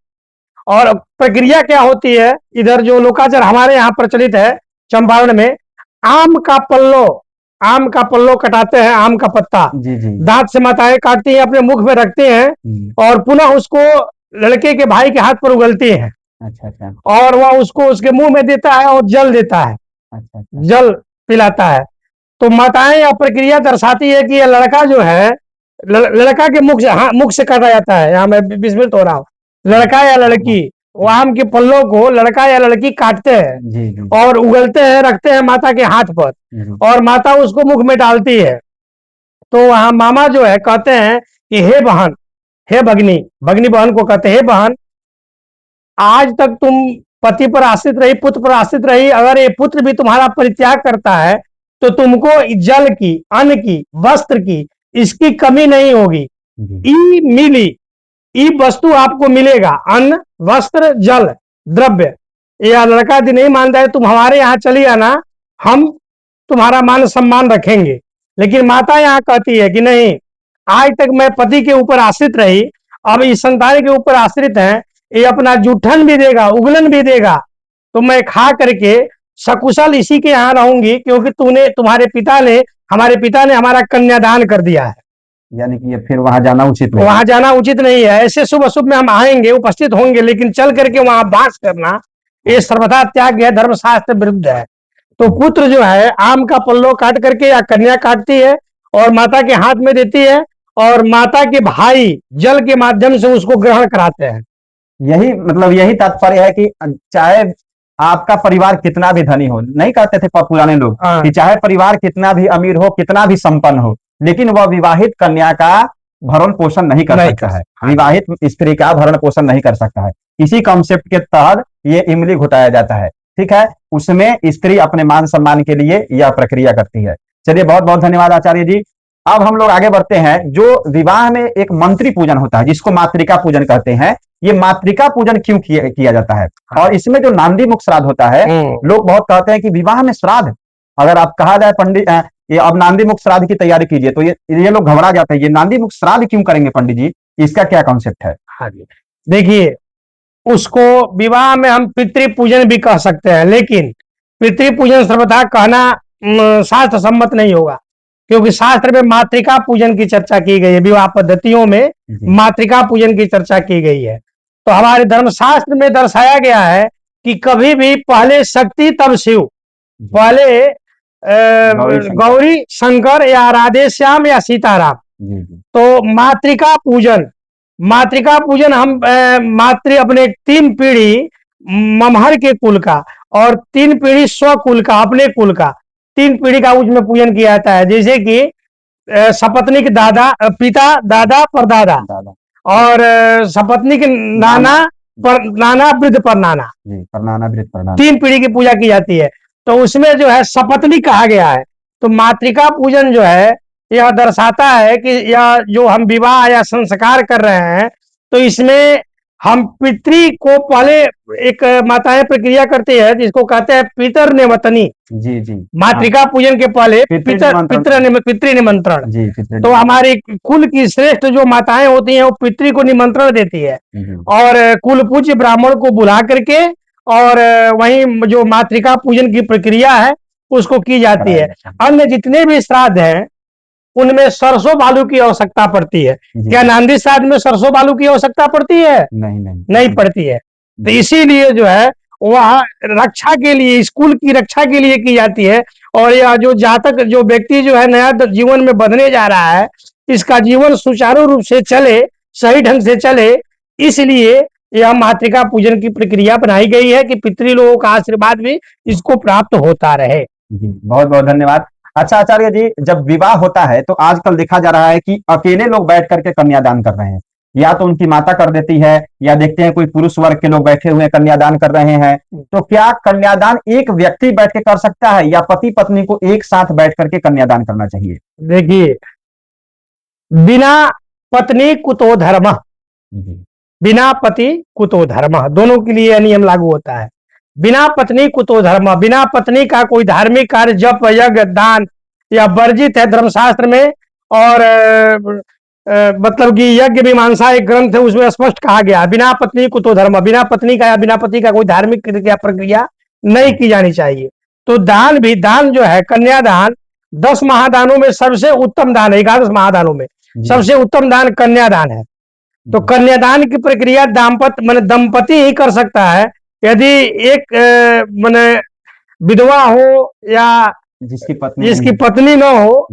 और प्रक्रिया क्या होती है, इधर जो लोकाचार हमारे यहाँ प्रचलित है चंपारण में, आम का पल्लो कटाते हैं, आम का पत्ता दांत से माताएं काटती हैं, अपने मुख में रखते हैं, और पुनः उसको लड़के के भाई के हाथ पर उगलती हैं। अच्छा। और वह उसको उसके मुंह में देता है और जल देता है। अच्छा। जल पिलाता है। तो माताएं यह प्रक्रिया दर्शाती है कि यह लड़का जो है, लड़का के मुख से काटा जाता है। यहाँ मैं विस्मृत हो रहा हूँ, लड़का या लड़की, वो आम के पल्लों को लड़का या लड़की काटते हैं और उगलते हैं, रखते हैं माता के हाथ पर, और माता उसको मुख में डालती है। तो वहां मामा जो है कहते हैं कि हे बहन, हे भगनी, भगनी बहन को कहते हैं, हे बहन, आज तक तुम पति पर आश्रित रही, पुत्र पर आश्रित रही, अगर ये पुत्र भी तुम्हारा परित्याग करता है तो तुमको जल की, अन्न की, वस्त्र की, इसकी कमी नहीं होगी। ई वस्तु आपको मिलेगा, अन्न, वस्त्र, जल, द्रव्य। यह लड़का यदि नहीं मानता है, तुम हमारे यहाँ चली आना, हम तुम्हारा मान सम्मान रखेंगे। लेकिन माता यहाँ कहती है कि नहीं, आज तक मैं पति के ऊपर आश्रित रही, अब इस संतान के ऊपर आश्रित है, ये अपना जूठन भी देगा, उगलन भी देगा, तो मैं खा करके सकुशल इसी के यहाँ रहूंगी क्योंकि हमारे पिता ने हमारा कन्यादान कर दिया है। यानी कि ये फिर वहां जाना उचित नहीं। वहां जाना उचित नहीं है। ऐसे शुभ अशुभ में हम आएंगे, उपस्थित होंगे, लेकिन चल करके वहां बास करना ये सर्वथा त्याग है, धर्मशास्त्र विरुद्ध है। तो पुत्र जो है आम का पल्लो काट करके या कन्या काटती है और माता के हाथ में देती है, और माता के भाई जल के माध्यम से उसको ग्रहण कराते हैं। यही मतलब यही तात्पर्य है कि चाहे आपका परिवार कितना भी धनी हो, नहीं कहते थे पुराने लोग हाँ। कि चाहे परिवार कितना भी अमीर हो, कितना भी संपन्न हो, लेकिन वह विवाहित कन्या का भरण पोषण नहीं कर सकता है, विवाहित स्त्री का भरण पोषण नहीं कर सकता है। इसी कॉन्सेप्ट के तहत ये इमली घुटाया जाता है, ठीक है। उसमें स्त्री अपने मान सम्मान के लिए यह प्रक्रिया करती है। चलिए, बहुत बहुत धन्यवाद आचार्य जी। अब हम लोग आगे बढ़ते हैं। जो विवाह में एक मंत्री पूजन होता है, जिसको मातृका पूजन कहते हैं, ये मातृका पूजन क्यों किया जाता है? और इसमें जो नांदी मुख श्राद्ध होता है, लोग बहुत कहते हैं कि विवाह में श्राद्ध, अगर आप कहा जाए पंडित ये अब नांदी मुख श्राद्ध की तैयारी कीजिए, तो ये लोग घबरा जाते हैं। ये नांदी मुख श्राद्ध क्यों करेंगे पंडित जी? इसका क्या कॉन्सेप्ट है? हाँ जी, देखिए, उसको विवाह में हम पितृ पूजन भी कह सकते हैं, लेकिन पितृ पूजन सर्वथा कहना शास्त्र सम्मत नहीं होगा, क्योंकि शास्त्र में मातृका पूजन की चर्चा की गई है। विवाह पद्धतियों में मातृका पूजन की चर्चा की गई है। तो हमारे धर्मशास्त्र में दर्शाया गया है कि कभी भी पहले शक्ति तब शिव, पहले गौरी शंकर या राधे श्याम या सीताराम। तो मातृका पूजन हम मातृ अपने 3 पीढ़ी ममहर के कुल का और 3 पीढ़ी स्वकुल का, अपने कुल का 3 पीढ़ी का उसमें पूजन किया जाता है। जैसे कि सपत्नीक दादा, पिता, दादा, परदादा, और सपत्नीक नाना, वृद्ध परनाना, 3 पीढ़ी की पूजा की जाती है। तो उसमें जो है सपत्नी कहा गया है। तो मातृका पूजन जो है यह दर्शाता है कि यह जो हम विवाह या संस्कार कर रहे हैं, तो इसमें हम पितृ को पहले एक माताएं प्रक्रिया करती है जिसको कहते हैं पितर निमंत्रण। जी। मातृका पूजन के पहले पितृ निमंत्रण। तो हमारे कुल की श्रेष्ठ जो माताएं होती हैं वो पितृ को निमंत्रण देती है और कुल पूज्य ब्राह्मण को बुला करके, और वहीं जो मातृका पूजन की प्रक्रिया है उसको की जाती है। अन्य जितने भी श्राद्ध हैं उनमें सरसों बालू की आवश्यकता पड़ती है। क्या नांदी श्राद्ध में सरसों बालू की आवश्यकता पड़ती है? नहीं पड़ती है। तो इसीलिए जो है वह रक्षा के लिए, स्कूल की रक्षा के लिए की जाती है। और यह जो जातक, जो व्यक्ति जो है नया जीवन में बंधने जा रहा है, इसका जीवन सुचारू रूप से चले, सही ढंग से चले, इसलिए यह मातृका पूजन की प्रक्रिया बनाई गई है कि पितृ लोगों का आशीर्वाद भी इसको प्राप्त होता रहे। बहुत बहुत धन्यवाद। अच्छा आचार्य जी, जब विवाह होता है तो आजकल देखा जा रहा है कि अकेले लोग बैठ करके कन्यादान कर रहे हैं, या तो उनकी माता कर देती है, या देखते हैं कोई पुरुष वर्ग के लोग बैठे हुए कन्यादान कर रहे हैं। तो क्या कन्यादान एक व्यक्ति बैठ के कर सकता है, या पति पत्नी को एक साथ बैठ करके कन्यादान करना चाहिए? देखिए, बिना पत्नी कुतो धर्म, बिना पति कुतो धर्म, दोनों के लिए नियम लागू होता है। बिना पत्नी कुतो धर्म, बिना पत्नी का कोई धार्मिक कार्य, जप, यज्ञ, दान या वर्जित है धर्मशास्त्र में। और मतलब कि यज्ञ मीमांसा एक ग्रंथ है, उसमें स्पष्ट कहा गया बिना पत्नी कुतो धर्म, बिना पत्नी का या बिना पति का कोई धार्मिक क्रिया प्रक्रिया नहीं की जानी चाहिए। तो दान भी, दान जो है कन्यादान 10 महादानों में सबसे उत्तम दान है। 11 महादानों में सबसे उत्तम दान कन्यादान है। तो कन्यादान की प्रक्रिया दंपति ही कर सकता है। यदि एक विधवा हो या जिसकी पत्नी न हो,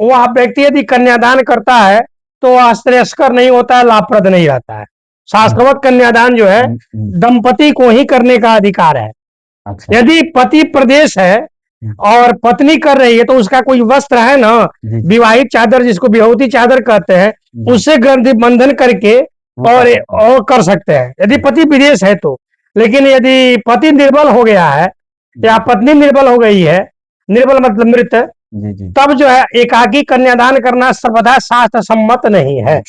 वह व्यक्ति यदि कन्यादान करता है तो वह श्रेयस्कर नहीं होता है, लाभप्रद नहीं रहता है। शास्त्रवत कन्यादान जो है दंपति को ही करने का अधिकार है। अच्छा। यदि पति प्रदेश है और पत्नी कर रही है तो उसका कोई वस्त्र है ना, विवाहित चादर जिसको विभूति चादर कहते हैं, उससे ग्रंथि बंधन करके और कर सकते हैं यदि पति विदेश है तो। लेकिन यदि पति निर्बल हो गया है या पत्नी निर्बल हो गई है, निर्बल मतलब मृत, तब जो है एकाकी कन्यादान करना सर्वदा शास्त्र सम्मत नहीं है।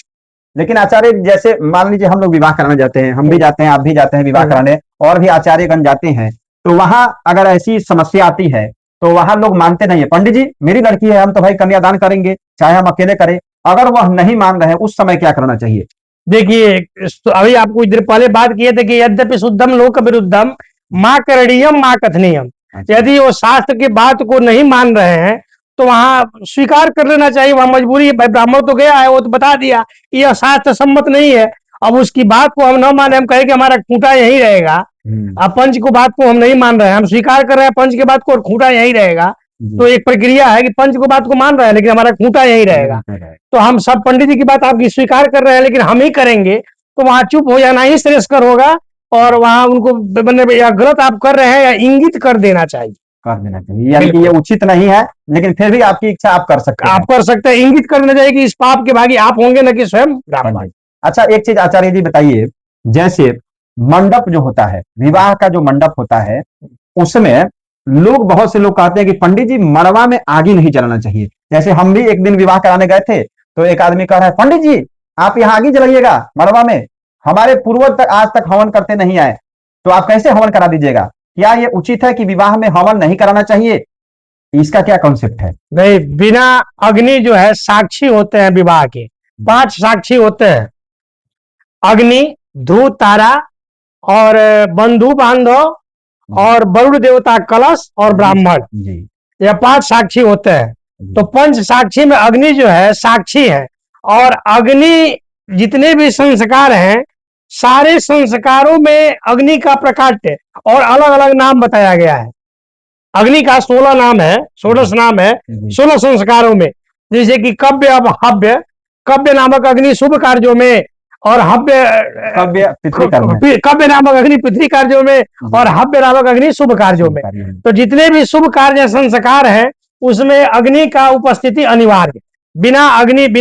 लेकिन आचार्य, जैसे मान लीजिए हम लोग विवाह कराने जाते हैं, हम भी जाते हैं, आप भी जाते हैं विवाह कराने, और भी आचार्यगण जाते हैं, तो वहां अगर ऐसी समस्या आती है तो वहां लोग मानते नहीं है। पंडित जी, मेरी लड़की है, हम तो भाई कन्यादान करेंगे, चाहे हम अकेले करें। अगर वह नहीं मान रहे, उस समय क्या करना चाहिए? देखिए, अभी आपको इधर पहले बात किए थे कि यद्यपि शुद्धम लोक विरुद्धम माँ करणीयम माँ कथनीयम। अच्छा। यदि वो शास्त्र की बात को नहीं मान रहे हैं तो वहां स्वीकार कर लेना चाहिए, वहां मजबूरी है। भाई ब्राह्मण तो गया है, वो तो बता दिया यह शास्त्र सम्मत नहीं है। अब उसकी बात को हम न माने, हम कहें कि हमारा खूंटा यही रहेगा। अब पंच को बात को हम नहीं मान रहे हैं, हम स्वीकार कर रहे हैं पंच की बात को और खूंटा यही रहेगा। तो एक प्रक्रिया है कि पंच को बात को मान रहे हैं लेकिन हमारा खूंटा यही रहेगा। तो हम सब पंडित जी की बात आपकी स्वीकार कर रहे हैं लेकिन हम ही करेंगे, तो वहां चुप हो जाना ही श्रेयस्कर होगा। और वहां उनको मतलब या गलत आप कर रहे हैं या इंगित कर देना चाहिए। कर देना चाहिए, यानी कि ये उचित नहीं है, लेकिन फिर भी आपकी इच्छा आप कर सकते हैं। आप कर सकते हैं, इंगित कर देना चाहिए कि इस पाप के भागी आप होंगे न कि स्वयं ब्राह्मण। पंडित। अच्छा, एक चीज आचार्य जी बताइए, जैसे मंडप जो होता है, विवाह का जो मंडप होता है, उसमें लोग, बहुत से लोग कहते हैं कि पंडित जी मड़वा में आगे नहीं जलाना चाहिए। जैसे हम भी एक दिन विवाह कराने गए थे, तो एक आदमी कह रहा है, पंडित जी आप यहाँ आगे जलाइएगा मड़वा में, हमारे पूर्वज तक आज तक हवन करते नहीं आए, तो आप कैसे हवन करा दीजिएगा? क्या ये उचित है कि विवाह में हवन नहीं कराना चाहिए? इसका क्या कॉन्सेप्ट है? नहीं, बिना अग्नि जो है साक्षी होते हैं विवाह के, 5 साक्षी होते हैं, अग्नि, धूप, तारा और बंधु बांधव और वरुण देवता कलश और ब्राह्मण, जी। यह 5 साक्षी होते हैं। तो पंच साक्षी में अग्नि जो है साक्षी है, और अग्नि जितने भी संस्कार हैं सारे संस्कारों में अग्नि का प्रकाट्य और अलग अलग नाम बताया गया है। अग्नि का 16 नाम है, 16 नाम है 16 संस्कारों में। जैसे कि कव्य, अब हव्य, कव्य नामक अग्नि शुभ कार्यों में, और हव्य कव्य नामक अग्नि पृथ्वी कार्यों में, और हव्य नामक अग्नि शुभ कार्यों में। तो जितने भी शुभ कार्य संस्कार हैं उसमें अग्नि का उपस्थिति अनिवार्य। बिना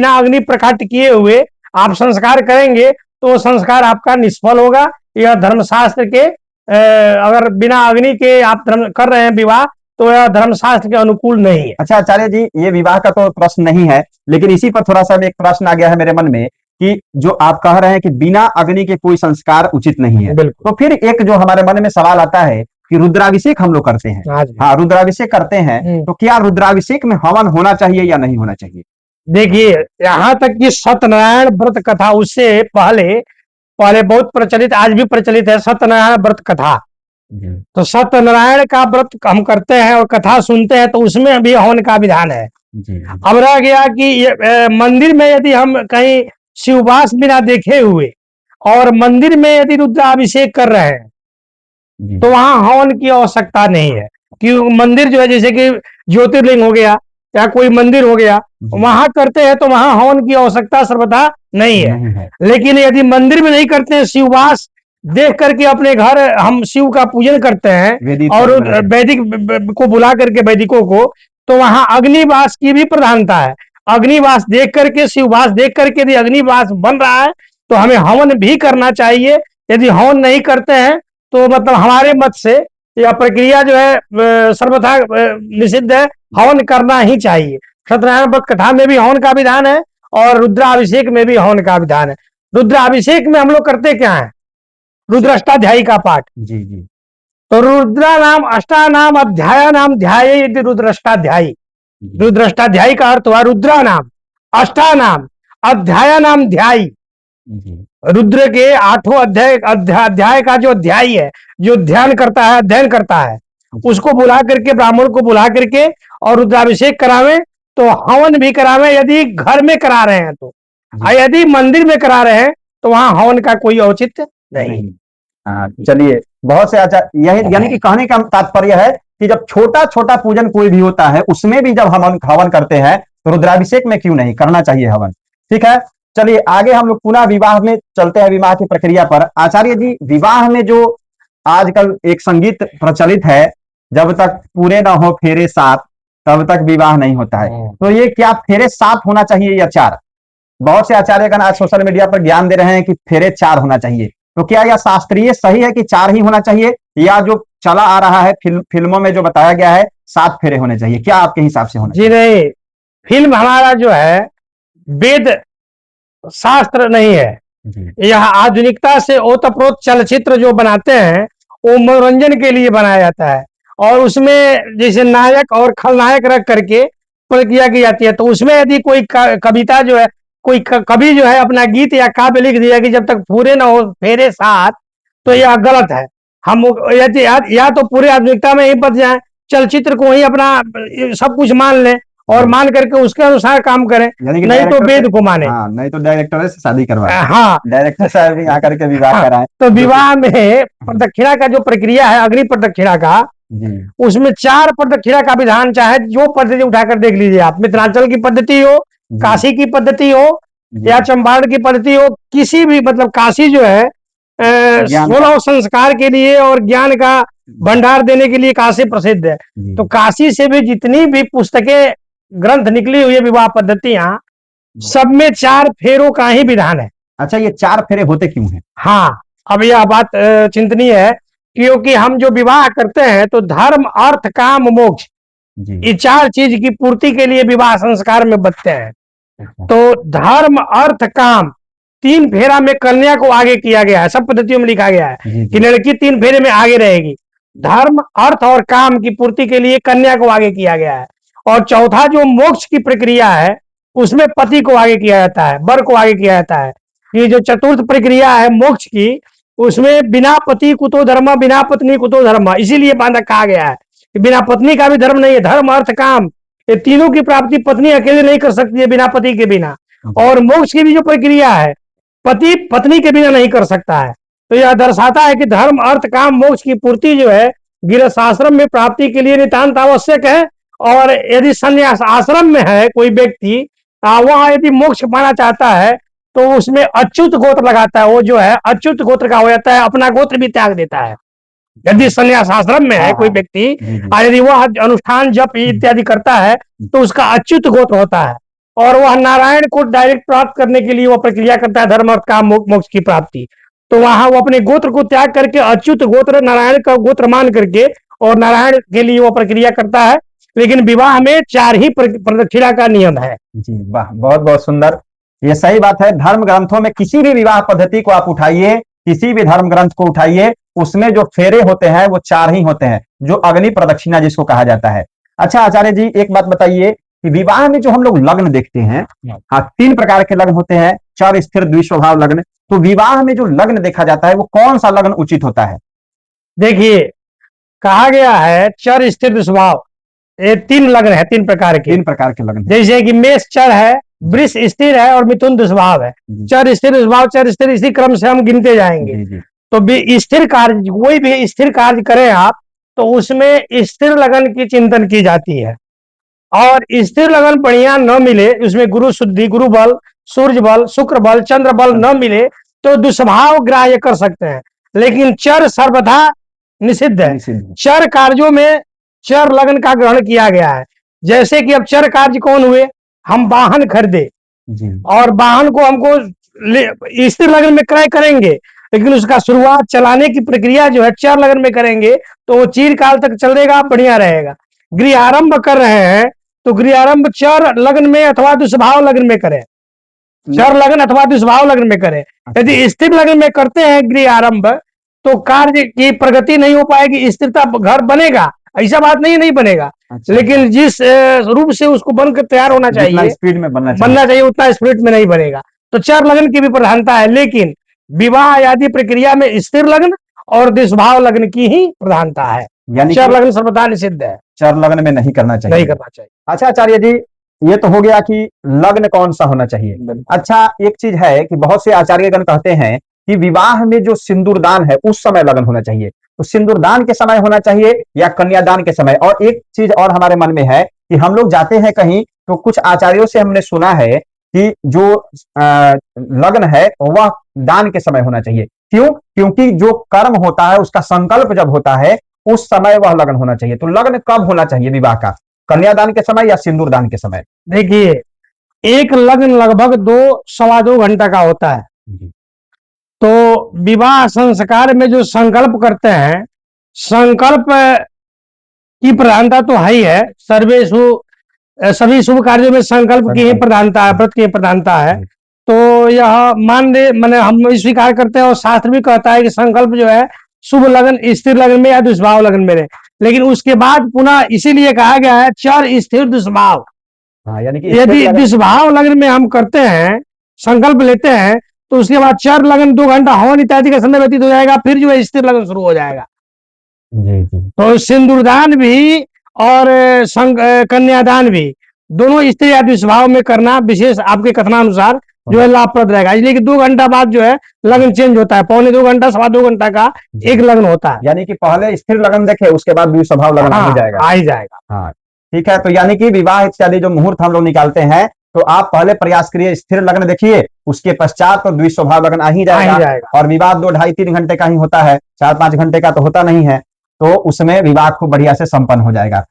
अग्नि प्रकट किए हुए आप संस्कार करेंगे तो संस्कार आपका निष्फल होगा। यह धर्मशास्त्र के अगर बिना अग्नि के आप धर्म कर रहे हैं विवाह, तो यह धर्मशास्त्र के अनुकूल नहीं है। अच्छा आचार्य जी, ये विवाह का तो प्रश्न नहीं है, लेकिन इसी पर थोड़ा सा एक प्रश्न आ गया है मेरे मन में कि जो आप कह रहे हैं कि बिना अग्नि के कोई संस्कार उचित नहीं है, तो फिर एक जो हमारे मन में सवाल आता है कि रुद्राभिषेक हम लोग करते हैं, हाँ रुद्राभिषेक करते हैं, तो क्या रुद्राभिषेक में हवन होना चाहिए या नहीं होना चाहिए? देखिए, यहाँ तक कि सत्यनारायण व्रत कथा उससे पहले बहुत प्रचलित, आज भी प्रचलित है सत्यनारायण व्रत कथा। तो सत्यनारायण का व्रत हम करते हैं और कथा सुनते हैं, तो उसमें भी हवन का विधान है। अब रह गया कि मंदिर में यदि हम कहीं शिववास बिना देखे हुए और मंदिर में यदि रुद्राभिषेक कर रहे हैं तो वहां हवन की आवश्यकता नहीं है। कि मंदिर जो है, जैसे कि ज्योतिर्लिंग हो गया या कोई मंदिर हो गया, वहां करते हैं तो वहां हवन की आवश्यकता सर्वथा नहीं है। लेकिन यदि मंदिर में नहीं करते हैं, शिववास देख करके अपने घर हम शिव का पूजन करते हैं और वैदिक को बुला करके वैदिकों को, तो वहां अग्निवास की भी प्रधानता है। अग्निवास देख करके, शिववास देख करके यदि अग्निवास बन रहा है तो हमें हवन भी करना चाहिए। यदि हवन नहीं करते हैं तो मतलब हमारे मत से यह प्रक्रिया जो है सर्वथा निषिद्ध है, हवन करना ही चाहिए। सत्यनारायण व्रत कथा में भी हवन का विधान है और रुद्राभिषेक में भी हवन का विधान है। रुद्राभिषेक में हम लोग करते क्या है? रुद्राष्टाध्यायी का पाठ। जी जी। तो रुद्रा नाम अष्टा नाम अध्याय नाम ध्याय यदि रुद्राष्टाध्यायी। रुद्राष्टाध्यायी का अर्थ हुआ रुद्रा नाम, अष्टा नाम, अध्याय नाम ध्यायी। रुद्र के 8 अध्याय का जो अध्यायी है, जो ध्यान करता है, अध्ययन करता है, उसको बुला करके, ब्राह्मण को बुला करके और रुद्राभिषेक करावे, तो हवन भी करावे यदि घर में करा रहे हैं तो। यदि मंदिर में करा रहे हैं तो वहां हवन का कोई औचित्य नहीं। चलिए, बहुत से आचार्य, यही यानी कि कहने का तात्पर्य है कि जब छोटा छोटा पूजन कोई भी होता है उसमें भी जब हम हवन करते हैं तो रुद्राभिषेक में क्यों नहीं करना चाहिए हवन? ठीक है, चलिए आगे हम लोग पुनः विवाह में चलते हैं, विवाह की प्रक्रिया पर। आचार्य जी, विवाह में जो आजकल एक संगीत प्रचलित है, जब तक पूरे ना हो फेरे 7 तब तक विवाह नहीं होता है, तो ये क्या फेरे 7 होना चाहिए या 4? बहुत से आचार्यगण आज सोशल मीडिया पर ज्ञान दे रहे हैं कि फेरे 4 होना चाहिए, तो क्या यह शास्त्रीय सही है कि 4 ही होना चाहिए, या जो चला आ रहा है फिल्मों में जो बताया गया है 7 फेरे होने चाहिए? क्या आपके हिसाब से होना चाहिए? जी नहीं, फिल्म हमारा जो है वेद शास्त्र नहीं है। यह आधुनिकता से ओतप्रोत चलचित्र जो बनाते हैं वो मनोरंजन के लिए बनाया जाता है, और उसमें जैसे नायक और खलनायक रख करके प्रक्रिया की जाती है। तो उसमें यदि कोई कविता जो है, कोई कवि जो है अपना गीत या काव्य लिख दिया कि जब तक पूरे ना हो फेरे 7, तो यह गलत है। हम या तो पूरे आधुनिकता में ही बच जाए, चलचित्र को ही अपना सब कुछ मान लें और मान करके उसके अनुसार काम करें, यानी कि नहीं तो डायरेक्टर वेद से, को माने। हाँ नहीं तो डायरेक्टर से शादी करवाए, हाँ डायरेक्टर साहब भी आकर के विवाह हाँ, कराएं। तो जो कि विवाह में प्रदक्षिणा का जो प्रक्रिया है, अग्नि प्रदक्षिणा का, जी उसमें 4 प्रदक्षिणा का विधान, चाहे जो पद्धति उठाकर देख लीजिए आप, मिथिलांचल की पद्धति हो, जी काशी की पद्धति हो जी या चंपारण की पद्धति हो, किसी भी, मतलब काशी जो है ज्ञान का, 16 संस्कार के लिए और ज्ञान का भंडार देने के लिए काशी प्रसिद्ध है। तो जी काशी से भी जितनी भी पुस्तकें, ग्रंथ निकली हुई है विवाह पद्धतियां, जी। सब में 4 फेरों का ही विधान है। अच्छा, ये 4 फेरे होते क्यों हैं? हाँ, अब यह बात चिंतनीय है, क्योंकि हम जो विवाह करते हैं तो धर्म अर्थ काम मोक्ष, जी ये 4 चीज की पूर्ति के लिए विवाह संस्कार में बचते हैं। अच्छा, तो धर्म अर्थ काम 3 फेरा में कन्या को आगे किया गया है, सब पद्धतियों में लिखा गया है जी कि जी लड़की 3 फेरे में आगे रहेगी। धर्म अर्थ और काम की पूर्ति के लिए कन्या को आगे किया गया है। और चौथा जो मोक्ष की प्रक्रिया है, उसमें पति को आगे किया जाता है, वर को आगे किया जाता है। ये जो चतुर्थ प्रक्रिया है मोक्ष की, उसमें बिना पति कुतो धर्म, बिना पत्नी कुतो धर्म, इसीलिए बांधा कहा गया है कि बिना पत्नी का भी धर्म नहीं है। धर्म अर्थ काम, ये तीनों की प्राप्ति पत्नी अकेले नहीं कर सकती है बिना पति के बिना। और मोक्ष की भी जो प्रक्रिया है, पति पत्नी के बिना नहीं कर सकता है। तो यह दर्शाता है कि धर्म अर्थ काम मोक्ष की पूर्ति जो है गृहस्थाश्रम में प्राप्ति के लिए नितांत आवश्यक है। और यदि संन्यास आश्रम में है कोई व्यक्ति, वह यदि मोक्ष पाना चाहता है तो उसमें अच्युत गोत्र लगाता है, वो जो है अच्युत गोत्र का हो जाता है, अपना गोत्र भी त्याग देता है। यदि संन्यास आश्रम में है हाँ कोई हाँ व्यक्ति जी जी और यदि वह अनुष्ठान जप इत्यादि करता है तो उसका अच्युत गोत्र होता है और वह नारायण को डायरेक्ट प्राप्त करने के लिए वह प्रक्रिया करता है, धर्म अर्थ काम मोक्ष की प्राप्ति। तो वहां वो अपने गोत्र को त्याग करके अच्युत गोत्र नारायण का गोत्र मान करके और नारायण के लिए वो प्रक्रिया करता है। लेकिन विवाह में 4 ही प्रदक्षिणा का नियम है। जी, वाह, बहुत बहुत सुंदर। ये सही बात है, धर्म ग्रंथों में किसी भी विवाह पद्धति को आप उठाइए, किसी भी धर्म ग्रंथ को उठाइए, उसमें जो फेरे होते हैं वो 4 ही होते हैं, जो अग्नि प्रदक्षिणा जिसको कहा जाता है। अच्छा आचार्य जी, एक बात बताइए कि विवाह में जो हम लोग लग्न देखते हैं, हाँ 3 प्रकार के लग्न होते हैं, चर स्थिर द्विस्वभाव लग्न। तो विवाह में जो लग्न देखा जाता है वो कौन सा लग्न उचित होता है? देखिए, कहा गया है चर स्थिर स्वभाव, ये 3 लग्न है, 3 प्रकार के। 3 प्रकार के लग्न हैं। जैसे कि मेष चर है, वृष स्थिर है और मिथुन दुष्भाव है। जी चर स्थिर स्वभाव, चर स्थिर, इसी क्रम से हम गिनते जाएंगे। जी जी तो स्थिर कार्य, कोई भी स्थिर कार्य करें आप, तो उसमें स्थिर लगन की चिंतन की जाती है। और स्थिर लगन बढ़िया न मिले, उसमें गुरु शुद्धि, गुरु बल, सूर्य बल, शुक्र बल, चंद्र बल न मिले तो दुष्भाव ग्राह्य कर सकते हैं। लेकिन चर सर्वथा निषिद्ध है। निषिद्ध। चर कार्यों में चर लगन का ग्रहण किया गया है। जैसे कि अब चर कार्य कौन हुए, हम वाहन खरीदे जी और वाहन को हमको स्थिर लगन में क्रय करेंगे, लेकिन उसका शुरुआत चलाने की प्रक्रिया जो है चर लगन में करेंगे तो वो चिरकाल तक चलेगा, बढ़िया रहेगा। गृह आरंभ कर रहे हैं तो गृह आरंभ चर लगन में अथवा दुष्भाव लगन में करें, चर लगन अथवा दुष्भाव लगन में करें। यदि स्थिर लगन में करते हैं गृह आरंभ तो कार्य की प्रगति नहीं हो पाएगी, स्थिरता घर बनेगा, ऐसा बात नहीं नहीं बनेगा। अच्छा, लेकिन जिस रूप से उसको बनकर तैयार होना जितना चाहिए, स्पीड में बनना बनना चाहिए उतना स्पीड में नहीं बनेगा। तो चर लगन की भी प्रधानता है, लेकिन विवाह आदि प्रक्रिया में स्थिर लगन और दुष्भाव लगन की ही प्रधानता है। यानी चर कि लगन सर्वथा निषिद्ध है, चर लग्न में नहीं करना चाहिए। नहीं करना चाहिए। अच्छा आचार्य जी, ये तो हो गया कि लग्न कौन सा होना चाहिए। अच्छा, एक चीज है कि बहुत से आचार्यगण कहते हैं कि विवाह में जो सिंदूरदान है उस समय लगन होना चाहिए। तो सिंदूरदान के समय होना चाहिए या कन्यादान के समय? और एक चीज और हमारे मन में है कि हम लोग जाते हैं कहीं तो कुछ आचार्यों से हमने सुना है कि जो लग्न है वह दान के समय होना चाहिए। क्यों? क्योंकि जो कर्म होता है उसका संकल्प जब होता है उस समय वह लगन होना चाहिए। तो लग्न कब होना चाहिए विवाह का? कन्यादान के समय या सिंदूरदान के समय? देखिए, एक लग्न लगभग 2-2.25 घंटा का होता है। तो विवाह संस्कार में जो संकल्प करते हैं, संकल्प की प्रधानता तो है ही है। सभी शुभ कार्यों में संकल्प की ही प्रधानता है, व्रत की प्रधानता है। तो यह मान ले, मैंने हम स्वीकार करते हैं और शास्त्र भी कहता है कि संकल्प जो है शुभ लगन, स्थिर लगन में या दुष्भाव लगन में रहे। लेकिन उसके बाद पुनः इसीलिए कहा गया है चर स्थिर दुष्भाव। हाँ, यानी कि यदि दुष्भाव लगन में हम करते हैं, संकल्प लेते हैं, तो उसके बाद चर लगन 2 घंटा हवन इत्यादि का समय व्यतीत हो जाएगा, फिर जो है स्थिर लगन शुरू हो जाएगा। जी जी तो सिंदूरदान भी और कन्यादान भी दोनों स्त्री आदि स्वभाव में करना विशेष आपके कथनानुसार जो है लाभप्रद रहेगा, इसलिए कि 2 घंटा बाद जो है लग्न चेंज होता है, पौने 2 घंटा 2.25 घंटा का एक लग्न होता है। यानी कि पहले स्थिर लगन देखे, उसके बाद द्विस्वभाव लगन आ ही जाएगा। आ ही जाएगा। हाँ ठीक है, तो यानी कि विवाह इत्यादि जो मुहूर्त हम लोग निकालते हैं, तो आप पहले प्रयास करिए, स्थिर लग्न देखिए, उसके पश्चात तो द्विस्वभाव लगन आ ही जाएगा। और विवाह 2 ढाई 3 घंटे का ही होता है, 4 5 घंटे का तो होता नहीं है, तो उसमें विवाह खूब बढ़िया से संपन्न हो जाएगा।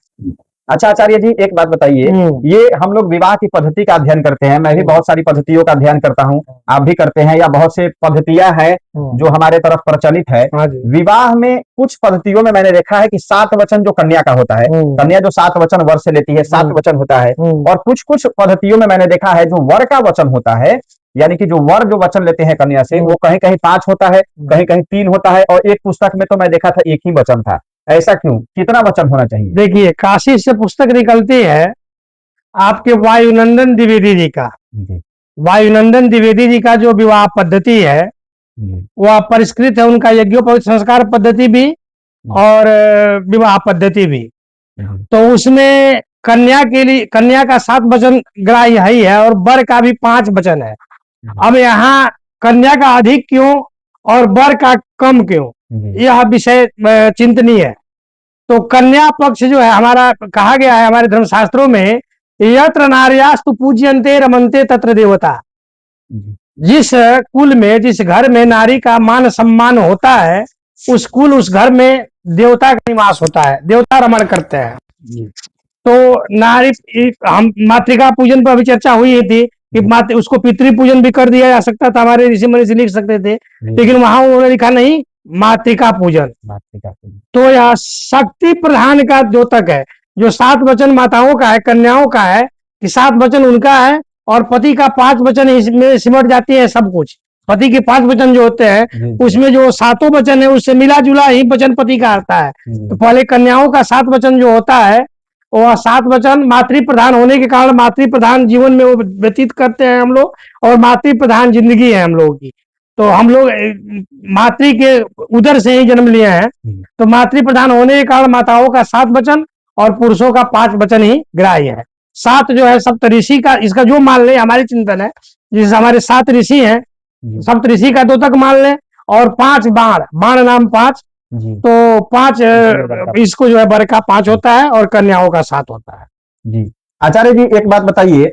अच्छा आचार्य जी, एक बात बताइए, ये हम लोग विवाह की पद्धति का अध्ययन करते हैं, मैं भी बहुत सारी पद्धतियों का अध्ययन करता हूँ, आप भी करते हैं, या बहुत से पद्धतियां हैं जो हमारे तरफ प्रचलित है। विवाह में कुछ पद्धतियों में मैंने देखा है कि 7 वचन जो कन्या का होता है, कन्या जो 7 वचन वर से लेती है, 7 वचन होता है। और कुछ कुछ पद्धतियों में मैंने देखा है जो वर का वचन होता है, यानी कि जो वर जो वचन लेते हैं कन्या से, वो कहीं कहीं 5 होता है, कहीं कहीं 3 होता है, और एक पुस्तक में तो मैं देखा था 1 ही वचन था। ऐसा क्यों, कितना वचन होना चाहिए? देखिए, काशी से पुस्तक निकलती है आपके वायुनंदन द्विवेदी जी का। वायुनंदन द्विवेदी जी का जो विवाह पद्धति है वह परिष्कृत है, उनका यज्ञोपवीत संस्कार पद्धति भी और विवाह पद्धति भी। तो उसमें कन्या के लिए कन्या का 7 वचन ग्राह्य ही है और वर का भी 5 वचन है। अब यहाँ कन्या का अधिक क्यों और वर का कम क्यों, यह विषय चिंतनीय है। तो कन्या पक्ष जो है हमारा, कहा गया है हमारे धर्मशास्त्रों में, यत्र नार्यास्तु पूज्यन्ते रमन्ते तत्र देवता। जिस कुल में, जिस घर में नारी का मान सम्मान होता है, उस कुल उस घर में देवता का निवास होता है, देवता रमण करते हैं। तो नारी, हम मातृका पूजन पर अभी चर्चा हुई थी कि उसको पितृ पूजन भी कर दिया जा सकता था, हमारे ऋषि मुनि लिख सकते थे, लेकिन वहां उन्होंने लिखा नहीं, मातृका पूजन। तो यह शक्ति प्रधान का द्योतक है, जो 7 वचन माताओं का है, कन्याओं का है, कि 7 वचन उनका है और पति का 5 वचन इसमें सिमट जाती है सब कुछ। पति के 5 वचन जो होते हैं उसमें जो 7 वचन है उससे मिला जुला ही वचन पति का आता है। तो पहले कन्याओं का 7 वचन जो होता है, वह 7 वचन मातृ प्रधान होने के कारण मातृ प्रधान जीवन में वो व्यतीत करते हैं हम लोग, और मातृ प्रधान जिंदगी है हम लोगों की। तो हम लोग मातृ के उदर से ही जन्म लिए हैं, तो मातृ प्रधान होने के कारण माताओं का 7 वचन और पुरुषों का 5 वचन ही ग्राह्य है। 7 जो है सप्त ऋषि का, इसका जो मान ले, हमारी चिंतन है, जिस हमारे 7 ऋषि हैं, सप्त ऋषि का द्योतक मान ले, और 5 बाण, बाण नाम 5, तो 5 इसको जो है वर का 5 होता है और कन्याओं का 7 होता है। जी आचार्य जी, एक बात बताइए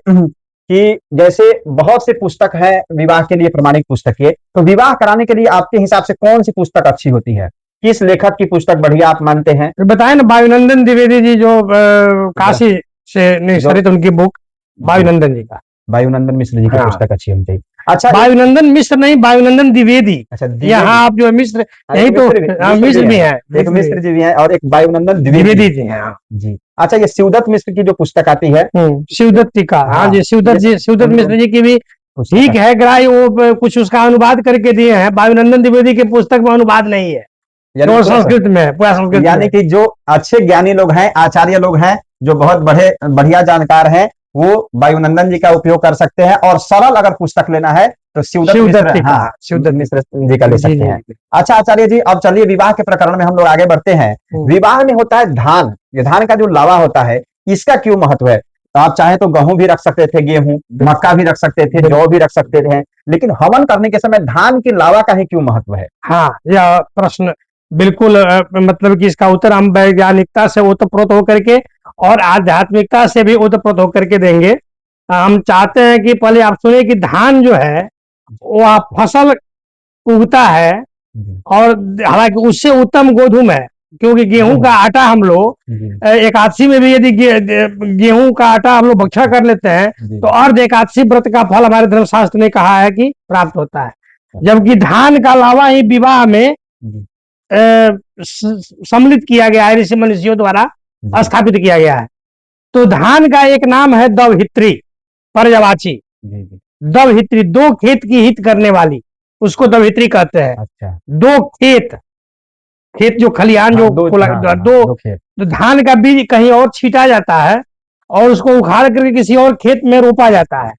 कि जैसे बहुत से पुस्तक है विवाह के लिए, प्रमाणिक पुस्तक है, तो विवाह कराने के लिए आपके हिसाब से कौन सी पुस्तक अच्छी होती है? किस लेखक की पुस्तक बढ़िया आप मानते हैं? बताए ना, वायुनंदन द्विवेदी जी जो काशी से निस्सरित उनकी बुक, वायुनंदन जी का, वायुनंदन मिश्र जी की पुस्तक अच्छी होनी चाहिए। अच्छा, वायुनंदन मिश्र नहीं, वायुनंदन द्विवेदी। अच्छा, यहाँ आप जो मिश्र, यही तो मिश्र भी है, एक मिश्र जी भी है और एक वायुनंदन द्विवेदी जी हैं जी। अच्छा, ये शिवदत्त मिश्र की जो पुस्तक आती है, शिवदत्त टीका, हाँ जी, शिवदत्त मिश्र जी की भी ठीक है ग्राह्य, वो कुछ उसका अनुवाद करके दिए हैं। वायुनंदन द्विवेदी की पुस्तक में अनुवाद नहीं है, संस्कृत में, पूरा संस्कृत। यानी कि जो अच्छे ज्ञानी लोग हैं, आचार्य लोग हैं, जो बहुत बढ़िया जानकार हैं, वो वायुनंदन जी का उपयोग कर सकते हैं, और सरल अगर पुस्तक लेना है तो शिवदत्त मिश्र जी का ले सकते हैं। अच्छा आचार्य जी, अब चलिए विवाह के प्रकरण में हम लोग आगे बढ़ते हैं। विवाह में होता है धान, ये धान का जो लावा होता है, इसका क्यों महत्व है? तो आप चाहे तो गेहूं भी रख सकते थे, गेहूं, मक्का भी रख सकते थे, जौ भी रख सकते थे, लेकिन हवन करने के समय धान की लावा का ही क्यों महत्व है? हाँ, यह प्रश्न बिल्कुल मतलब कि इसका उत्तर हम वैज्ञानिकता से ओतप्रोत होकर के और आध्यात्मिकता से भी ओतप्रोत होकर के देंगे। हम चाहते हैं कि पहले आप सुने कि धान जो है वह फसल उगता है, और हालांकि उससे उत्तम गोधूम है, क्योंकि गेहूं का आटा हम लोग एकादशी में भी यदि गेहूं का आटा हम लोग भक्षा कर लेते हैं तो अर्ध एकादशी व्रत का फल हमारे धर्मशास्त्र ने कहा है कि प्राप्त होता है। जबकि धान का लावा ही विवाह में सम्मिलित किया गया है, ऋषि मनीषियों द्वारा स्थापित किया गया है। तो धान का एक नाम है दवहित्री, पर्जवाची। दवहित्री, 2 खेत की हित करने वाली, उसको दवहित्री कहते हैं। अच्छा। 2 खेत जो खलिहान, जो दो खेत, तो धान का बीज कहीं और छीटा जाता है और उसको उखाड़ करके किसी और खेत में रोपा जाता है,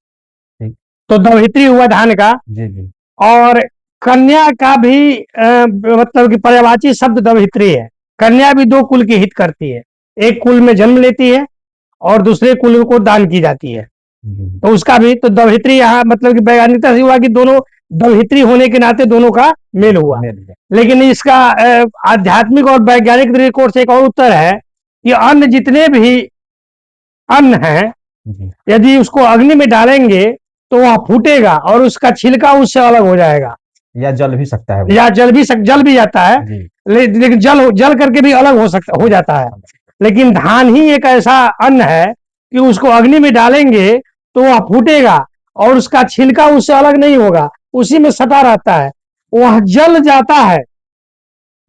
तो दवहित्री हुआ धान का। और कन्या का भी मतलब कि पर्यायवाची शब्द दवहित्री है। कन्या भी दो कुल की हित करती है, एक कुल में जन्म लेती है और दूसरे कुल को दान की जाती है। तो उसका भी तो दवहित्री यहाँ मतलब कि वैज्ञानिकता से हुआ कि दोनों दवहित्री होने के नाते दोनों का मेल हुआ। लेकिन इसका आध्यात्मिक और वैज्ञानिक दृष्टिकोण से एक और उत्तर है कि अन्न जितने भी अन्न है यदि उसको अग्नि में डालेंगे तो वह फूटेगा और उसका छिलका उससे अलग हो जाएगा, या जल भी सकता है या जल भी जाता है, लेकिन जल करके भी अलग हो जाता है। लेकिन धान ही एक ऐसा अन्न है कि उसको अग्नि में डालेंगे तो वह फूटेगा और उसका छिलका उससे अलग नहीं होगा, उसी में सटा रहता है, वह जल जाता है,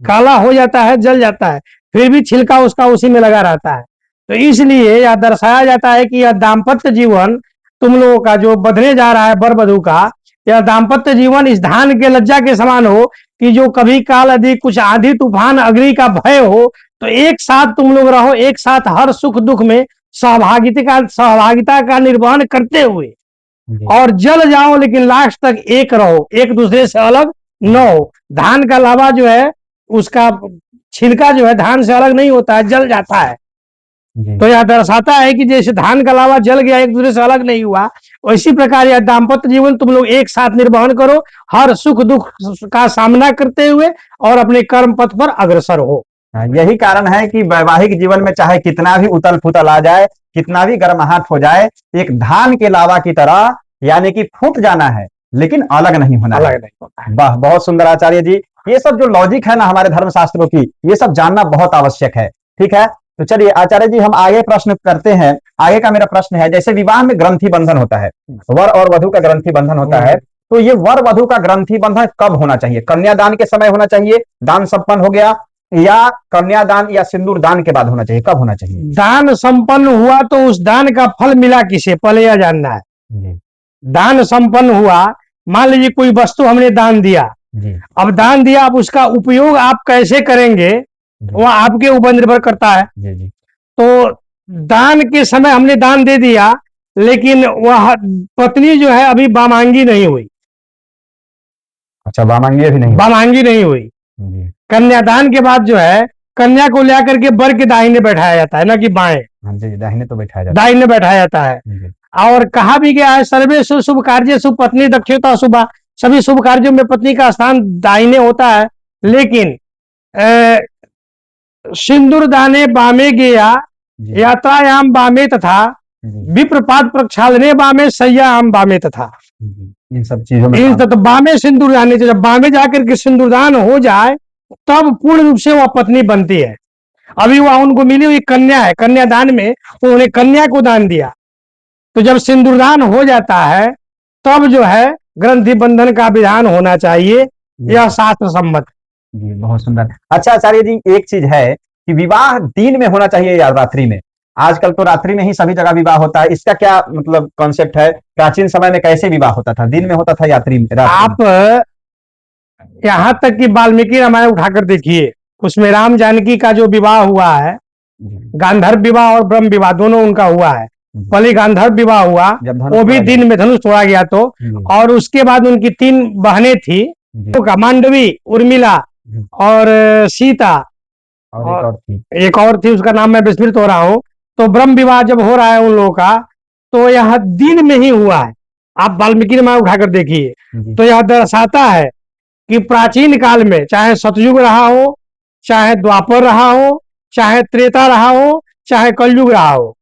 काला हो जाता है, जल जाता है, फिर भी छिलका उसका उसी में लगा रहता है। तो इसलिए यह दर्शाया जाता है कि यह दाम्पत्य जीवन तुम लोगों का जो बदलने जा रहा है वर वधू का, यह दाम्पत्य जीवन इस धान के लज्जा के समान हो कि जो कभी काल यदि कुछ आंधी तूफान अग्नि का भय हो तो एक साथ तुम लोग रहो, एक साथ हर सुख दुख में सहभागिता का निर्वहन करते हुए और जल जाओ लेकिन लास्ट तक एक रहो, एक दूसरे से अलग न हो। धान का लावा जो है उसका छिलका जो है धान से अलग नहीं होता है, जल जाता है। तो यह दर्शाता है कि जैसे धान का लावा जल गया, एक दूसरे से अलग नहीं हुआ, उसी प्रकार यह दाम्पत्य जीवन तुम लोग एक साथ निर्वहन करो, हर सुख दुख का सामना करते हुए और अपने कर्म पथ पर अग्रसर हो। यही कारण है कि वैवाहिक जीवन में चाहे कितना भी उतल फुतल आ जाए, कितना भी गर्माहट हो जाए, एक धान के लावा की तरह यानी कि फूट जाना है लेकिन अलग नहीं होना है। वाह, बहुत सुंदर आचार्य जी। ये सब जो लॉजिक है ना हमारे धर्म शास्त्रों की, ये सब जानना बहुत आवश्यक है। ठीक है, तो चलिए आचार्य जी हम आगे प्रश्न करते हैं। आगे का मेरा प्रश्न है, जैसे विवाह में ग्रंथि बंधन होता है, वर और वधु का ग्रंथि बंधन होता है, तो ये वर वधु का ग्रंथि बंधन कब होना चाहिए? कन्यादान के समय होना चाहिए, दान संपन्न हो गया, या कन्यादान या सिंदूर दान के बाद होना चाहिए? कब होना चाहिए? दान संपन्न हुआ तो उस दान का फल मिला किसे, पहले यह जानना है। दान संपन्न हुआ, मान लीजिए कोई वस्तु हमने दान दिया, अब दान दिया, अब उसका उपयोग आप कैसे करेंगे वह आपके ऊपर निर्भर करता है। तो दान के समय हमने दान दे दिया लेकिन वह पत्नी जो है अभी वामांगी नहीं हुई। अच्छा, वामांगी भी नहीं, वामांगी नहीं हुई। कन्यादान के बाद जो है कन्या को लेकर के वर के दाहिने बैठाया जाता है, ना कि बाएं। दाहिने तो बैठाया जाता है, दाहिने बैठाया जाता है। और कहा भी गया है सर्वे शुभ कार्य शुभ पत्नी दक्षता शुभा, सभी शुभ कार्यों में पत्नी का स्थान दाहिने होता है। लेकिन सिंदूर दाने बामे गया, यात्रायाम बामे तथा विप्रपात प्रक्षालने बामे सय्याम बामे तथा, इन सब चीजों में तो बामे सिंदूर दाने, जब बामे जाकर के सिंदूरदान हो जाए तब पूर्ण रूप से वह पत्नी बनती है। अभी वह उनको मिली हुई कन्या है, कन्यादान में उन्होंने कन्या को दान दिया, तो जब सिंदूरदान हो जाता है तब जो है ग्रंथि बंधन का विधान होना चाहिए, यह शास्त्र सम्मत। जी, बहुत सुंदर। अच्छा आचार्य जी, एक चीज है कि विवाह दिन में होना चाहिए या रात्रि में? आजकल तो रात्रि में ही सभी जगह विवाह होता है, इसका क्या मतलब कॉन्सेप्ट है? प्राचीन समय में कैसे विवाह होता था, दिन में होता था या रात्रि में? आप यहाँ तक कि वाल्मीकि रामायण उठाकर देखिए, उसमें राम जानकी का जो विवाह हुआ है, गांधर्व विवाह और ब्रह्म विवाह दोनों उनका हुआ है। पहले गांधर्व विवाह हुआ, वो भी दिन में धनुष तोड़ा गया तो, और उसके बाद उनकी 3 बहनें थी, मांडवी, उर्मिला और सीता, और एक और थी उसका नाम मैं विस्मृत हो रहा हूँ। तो ब्रह्म विवाह जब हो रहा है उन लोगों का, तो यह दिन में ही हुआ है। आप वाल्मीकि रामायण उठाकर देखिए, तो यह दर्शाता है कि प्राचीन काल में चाहे सतयुग रहा हो, चाहे द्वापर रहा हो, चाहे त्रेता रहा हो, चाहे कलयुग रहा हो,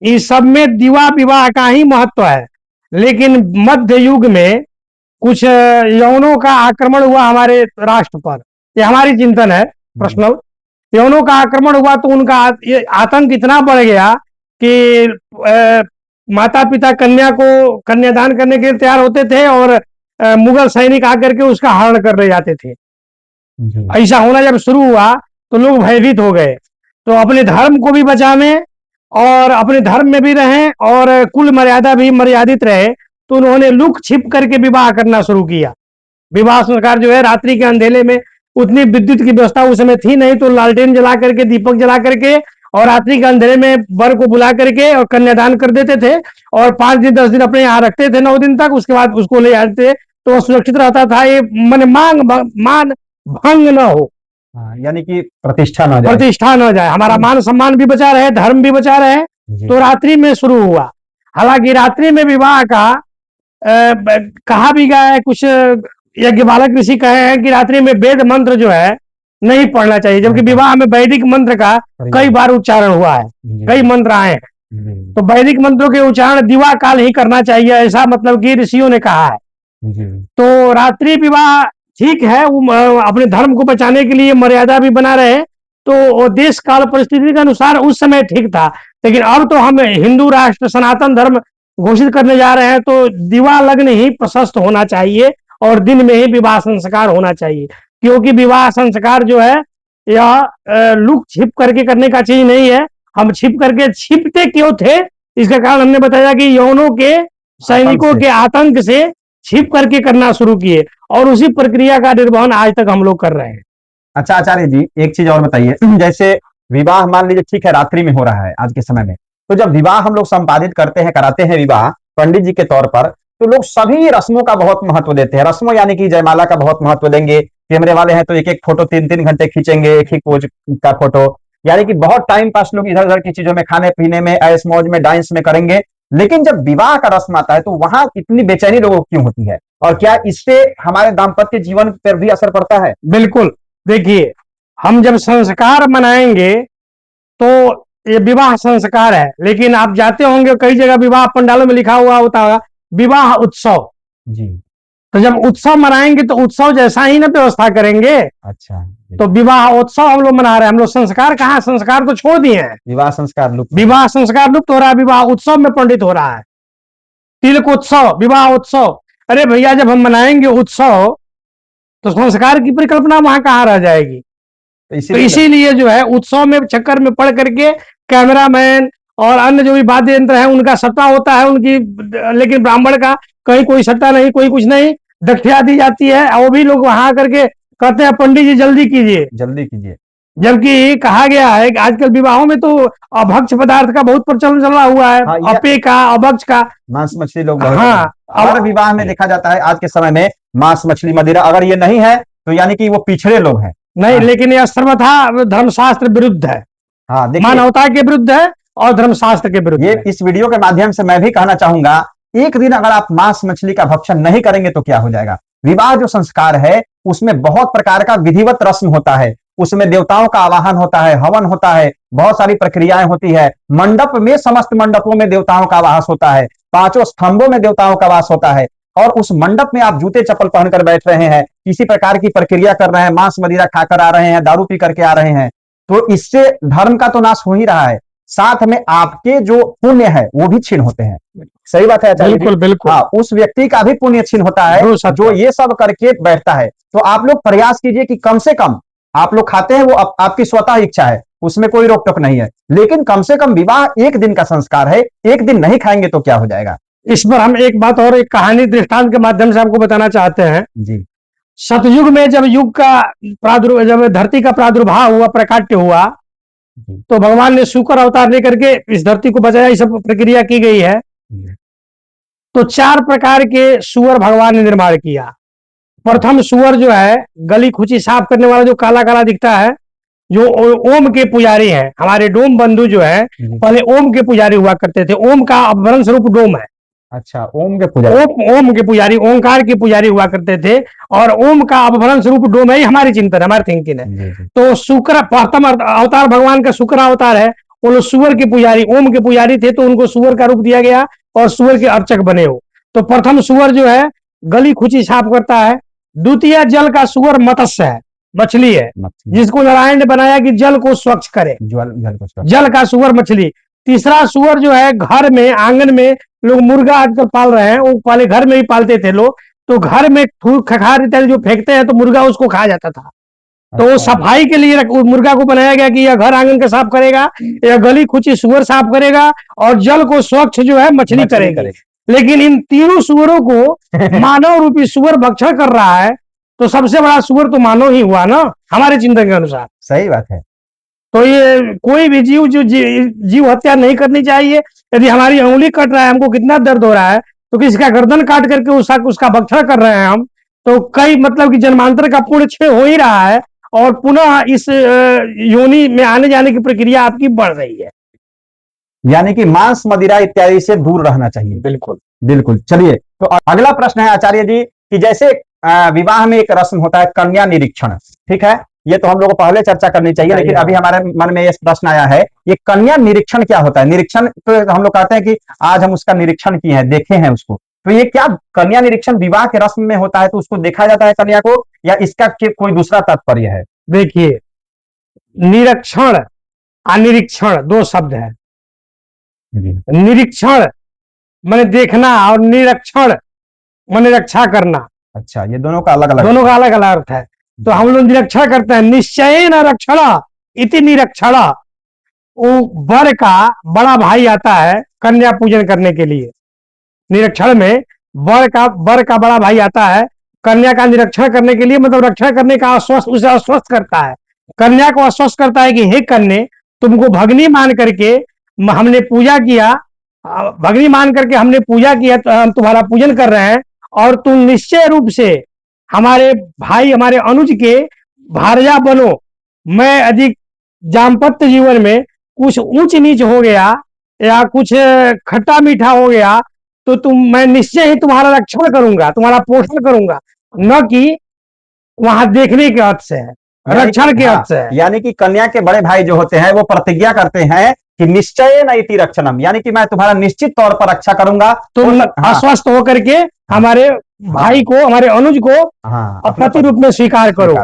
इस सब में दिवा विवाह का ही महत्व है। लेकिन मध्य युग में कुछ यवनों का आक्रमण हुआ हमारे राष्ट्र पर, ये हमारी चिंतन है पर्सनल। यवनों का आक्रमण हुआ तो उनका आतंक इतना बढ़ गया कि माता पिता कन्या को कन्यादान करने के लिए तैयार होते थे और मुगल सैनिक आकर के उसका हरण कर ले जाते थे। ऐसा होना जब शुरू हुआ तो लोग भयभीत हो गए, तो अपने धर्म को भी बचावें और अपने धर्म में भी रहें और कुल मर्यादा भी मर्यादित रहे, तो उन्होंने लुक छिप करके विवाह करना शुरू किया। विवाह संस्कार जो है रात्रि के अंधेले में, उतनी विद्युत की व्यवस्था उस समय थी नहीं, तो लालटेन जला करके, दीपक जला करके और रात्रि के अंधेरे में वर को बुला करके और कन्यादान कर देते थे और 5 दिन 10 दिन अपने यहाँ रखते थे, 9 दिन तक, उसके बाद उसको ले आते तो सुरक्षित रहता था, ये मान भंग न हो। हाँ, यानी कि प्रतिष्ठा ना जाए। प्रतिष्ठा न जाए, हमारा मान सम्मान भी बचा रहे, धर्म भी बचा रहे। जी। तो रात्रि में शुरू हुआ। हालांकि रात्रि में विवाह का कहा भी गया है, कुछ यज्ञपालक ऋषि कहे हैं कि रात्रि में वेद मंत्र जो है नहीं पढ़ना चाहिए, जबकि विवाह में वैदिक मंत्र का कई बार उच्चारण हुआ है, कई मंत्र आए हैं। तो वैदिक मंत्रों के उच्चारण दिवा काल ही करना चाहिए, ऐसा मतलब कि ऋषियों ने कहा है। तो रात्रि विवाह ठीक है, वो अपने धर्म को बचाने के लिए मर्यादा भी बना रहे, तो देश काल परिस्थिति के अनुसार उस समय ठीक था। लेकिन अब तो हम हिंदू राष्ट्र सनातन धर्म घोषित करने जा रहे हैं, तो दिवा लग्न ही प्रशस्त होना चाहिए और दिन में ही विवाह संस्कार होना चाहिए। क्योंकि विवाह संस्कार जो है यह लुक छिप करके करने का चीज नहीं है। हम छिपते क्यों थे, इसका कारण हमने बताया कि यौनों के सैनिकों के आतंक से छिप करके करना शुरू किए, और उसी प्रक्रिया का निर्वहन आज तक हम लोग कर रहे हैं। अच्छा आचार्य जी, एक चीज और बताइए, जैसे विवाह मान लीजिए ठीक है रात्रि में हो रहा है आज के समय में, तो जब विवाह हम लोग संपादित करते हैं, कराते हैं विवाह पंडित जी के तौर पर, तो लोग सभी रस्मों का बहुत महत्व देते हैं। रस्मों यानी कि जयमाला का बहुत महत्व देंगे, कैमरे वाले हैं तो एक एक फोटो 3-3 घंटे खींचेंगे, एक ही पोज का फोटो, यानी कि बहुत टाइम पास लोग इधर उधर की चीजों में, खाने पीने में, ऐश मौज में, डांस में करेंगे। लेकिन जब विवाह का रस्म आता है तो वहां इतनी बेचैनी लोगों को क्यों होती है, और क्या इससे हमारे दाम्पत्य जीवन पर भी असर पड़ता है? बिल्कुल, देखिए, हम जब संस्कार मनाएंगे तो ये विवाह संस्कार है, लेकिन आप जाते होंगे कई जगह विवाह पंडालों में लिखा हुआ होता है विवाह उत्सव जी। तो जब उत्सव मनाएंगे तो उत्सव जैसा ही ना व्यवस्था करेंगे। अच्छा, तो विवाह उत्सव हम लोग मना रहे हैं, हम लोग संस्कार कहाँ, संस्कार तो छोड़ दिए हैं। विवाह संस्कार लुप्त, विवाह संस्कार लुप्त हो रहा है, विवाह उत्सव में पंडित हो रहा है। तिलक उत्सव, विवाह उत्सव, अरे भैया जब हम मनाएंगे उत्सव तो संस्कार की परिकल्पना वहां कहाँ रह जाएगी। तो इसीलिए जो है उत्सव में चक्कर में पड़ करके कैमरामैन और अन्य जो भी वाद्य यंत्र है उनका सट्टा होता है उनकी, लेकिन ब्राह्मण का कहीं कोई सट्टा नहीं, कोई कुछ नहीं, दक्षिणा दी जाती है, और वो भी लोग वहां करके कहते हैं पंडित जी जल्दी कीजिए, जल्दी कीजिए। जबकि कहा गया है कि आजकल विवाहों में तो अभक्ष पदार्थ का बहुत प्रचलन चला हुआ है। हाँ, अपे का, अभक्ष का, मांस मछली लोग हाँ, हर विवाह में देखा जाता है आज के समय में, मांस मछली मदिरा अगर ये नहीं है तो यानी कि वो पिछड़े लोग हैं। नहीं, लेकिन यह सर्वथा धर्मशास्त्र विरुद्ध है। हाँ, मानवता के विरुद्ध है और धर्मशास्त्र के विरुद्ध ये है। इस वीडियो के माध्यम से मैं भी कहना चाहूंगा, एक दिन अगर आप मांस मछली का भक्षण नहीं करेंगे तो क्या हो जाएगा। विवाह जो संस्कार है उसमें बहुत प्रकार का विधिवत रस्म होता है, उसमें देवताओं का आवाहन होता है, हवन होता है, बहुत सारी प्रक्रियाएं होती है। मंडप में, समस्त मंडपों में देवताओं का वास होता है, 5 स्तंभों में देवताओं का वास होता है, और उस मंडप में आप जूते चप्पल पहनकर बैठ रहे हैं, किसी प्रकार की प्रक्रिया कर रहे हैं, मांस मदिरा खाकर आ रहे हैं, दारू पी करके आ रहे हैं, तो इससे धर्म का तो नाश हो ही रहा है, साथ में आपके जो पुण्य है वो भी छीन होते हैं। सही बात है आचार्य जी? बिल्कुल बिल्कुल। हाँ, उस व्यक्ति का भी पुण्य छीन होता है जो ये सब करके बैठता है। तो आप लोग प्रयास कीजिए कि कम से कम, आप लोग खाते हैं वो आपकी स्वतः इच्छा है, उसमें कोई रोक टोक नहीं है, लेकिन कम से कम विवाह एक दिन का संस्कार है, एक दिन नहीं खाएंगे तो क्या हो जाएगा। इस पर हम एक बात और, एक कहानी दृष्टांत के माध्यम से आपको बताना चाहते हैं जी। सतयुग में जब युग का जब धरती का प्रादुर्भाव हुआ, प्रकाट्य हुआ, तो भगवान ने शुक्र अवतार लेकर के इस धरती को बचाया, ये सब प्रक्रिया की गई है। तो 4 प्रकार के सुअर भगवान ने निर्माण किया। प्रथम सुअर जो है गली खुची साफ करने वाला, जो काला काला दिखता है, जो ओम के पुजारी हैं। हमारे डोम बंधु जो है पहले ओम के पुजारी हुआ करते थे, ओम का अपभ्रंश रूप डोम है। अच्छा, ओम के पुजारी, ओम के पुजारी, ओंकार के पुजारी हुआ करते थे, और ओम का अपभ्रंश रूप डोम है, हमारी चिंतन, हमारी थिंकिंग है। तो शुक्र प्रथम अवतार भगवान का शुक्र अवतार है, वो लोग सुअर के पुजारी, ओम के पुजारी थे, तो उनको सुअर का रूप दिया गया और सुअर के अर्चक बने हो। तो प्रथम सुअर जो है गली खुची साफ करता है। द्वितीय जल का सुअर मत्स्य है, मछली है, जिसको नारायण ने बनाया कि जल को स्वच्छ करे, जल का सुअर मछली। तीसरा सुअर जो है घर में, आंगन में लोग मुर्गा आजकल पाल रहे हैं, वो पहले घर में ही पालते थे लोग, तो घर में खखार इत्यादि जो फेंकते हैं तो मुर्गा उसको खा जाता था। तो वो सफाई के लिए मुर्गा को बनाया गया कि यह घर आंगन का साफ करेगा, यह गली खुची सुअर साफ करेगा, और जल को स्वच्छ जो है मछली करेगी। लेकिन इन तीनों सुअरों को मानव रूपी सुअर भक्षण कर रहा है, तो सबसे बड़ा सुअर तो मानव ही हुआ ना, हमारे चिंतन के अनुसार। सही बात है। तो ये कोई भी जीव जो जीव हत्या नहीं करनी चाहिए। यदि हमारी उंगली कट रहा है, हमको कितना दर्द हो रहा है, तो किसी का गर्दन काट करके उसका भक्षण कर रहे हैं हम, तो कई मतलब कि जन्मांतर का पुण्य क्षय हो ही रहा है, और पुनः इस योनि में आने जाने की प्रक्रिया आपकी बढ़ रही है। यानी कि मांस मदिरा इत्यादि से दूर रहना चाहिए। बिल्कुल। बिल्कुल। चलिए, तो अगला प्रश्न है आचार्य जी कि जैसे विवाह में एक रस्म होता है कन्या निरीक्षण, ठीक है, ये तो हम लोग को पहले चर्चा करनी चाहिए, लेकिन अभी हमारे मन में ये प्रश्न आया है, ये कन्या निरीक्षण क्या होता है? निरीक्षण तो हम लोग कहते हैं कि आज हम उसका निरीक्षण किए हैं, देखे हैं उसको, तो ये क्या कन्या निरीक्षण विवाह के रस्म में होता है, तो उसको देखा जाता है कन्या को, या इसका कोई दूसरा तात्पर्य है? देखिए, निरीक्षण अनिरीक्षण दो शब्द है। निरीक्षण माने देखना और निरीक्षण माने रक्षा करना। अच्छा, ये दोनों का अलग अलग, दोनों का अलग अलग अर्थ है। तो हम लोग निरीक्षण करते हैं, निश्चय न रक्षण इति निरीक्षण। वो वर का बड़ा भाई आता है कन्या पूजन करने के लिए। निरीक्षण में वर का बड़ा भाई आता है कन्या का निरीक्षण करने के लिए, मतलब रक्षण करने का आश्वस्त, उसे आश्वस्त करता है, कन्या को आश्वस्त करता है कि हे कन्या, तुमको भगनी मान करके हमने पूजा किया, भगनी मान करके हमने पूजा किया, तो हम तुम्हारा पूजन कर रहे हैं, और तुम निश्चय रूप से हमारे भाई, हमारे अनुज के भार्या बनो। मैं अधिक दाम्पत्य जीवन में कुछ ऊंच नीच हो गया या कुछ खट्टा मीठा हो गया, तो मैं निश्चय ही तुम्हारा रक्षण करूंगा, तुम्हारा पोषण करूंगा, न कि वहां देखने के अर्थ से है, रक्षण के अर्थ से है। यानी कि कन्या के बड़े भाई जो होते हैं वो प्रतिज्ञा करते हैं कि निश्चय न इति रक्षणम, यानी कि मैं तुम्हारा निश्चित तौर पर रक्षा करूंगा, तुम आश्वस्त होकर के हमारे भाई को, हमारे अनुज को पति रूप में स्वीकार करो।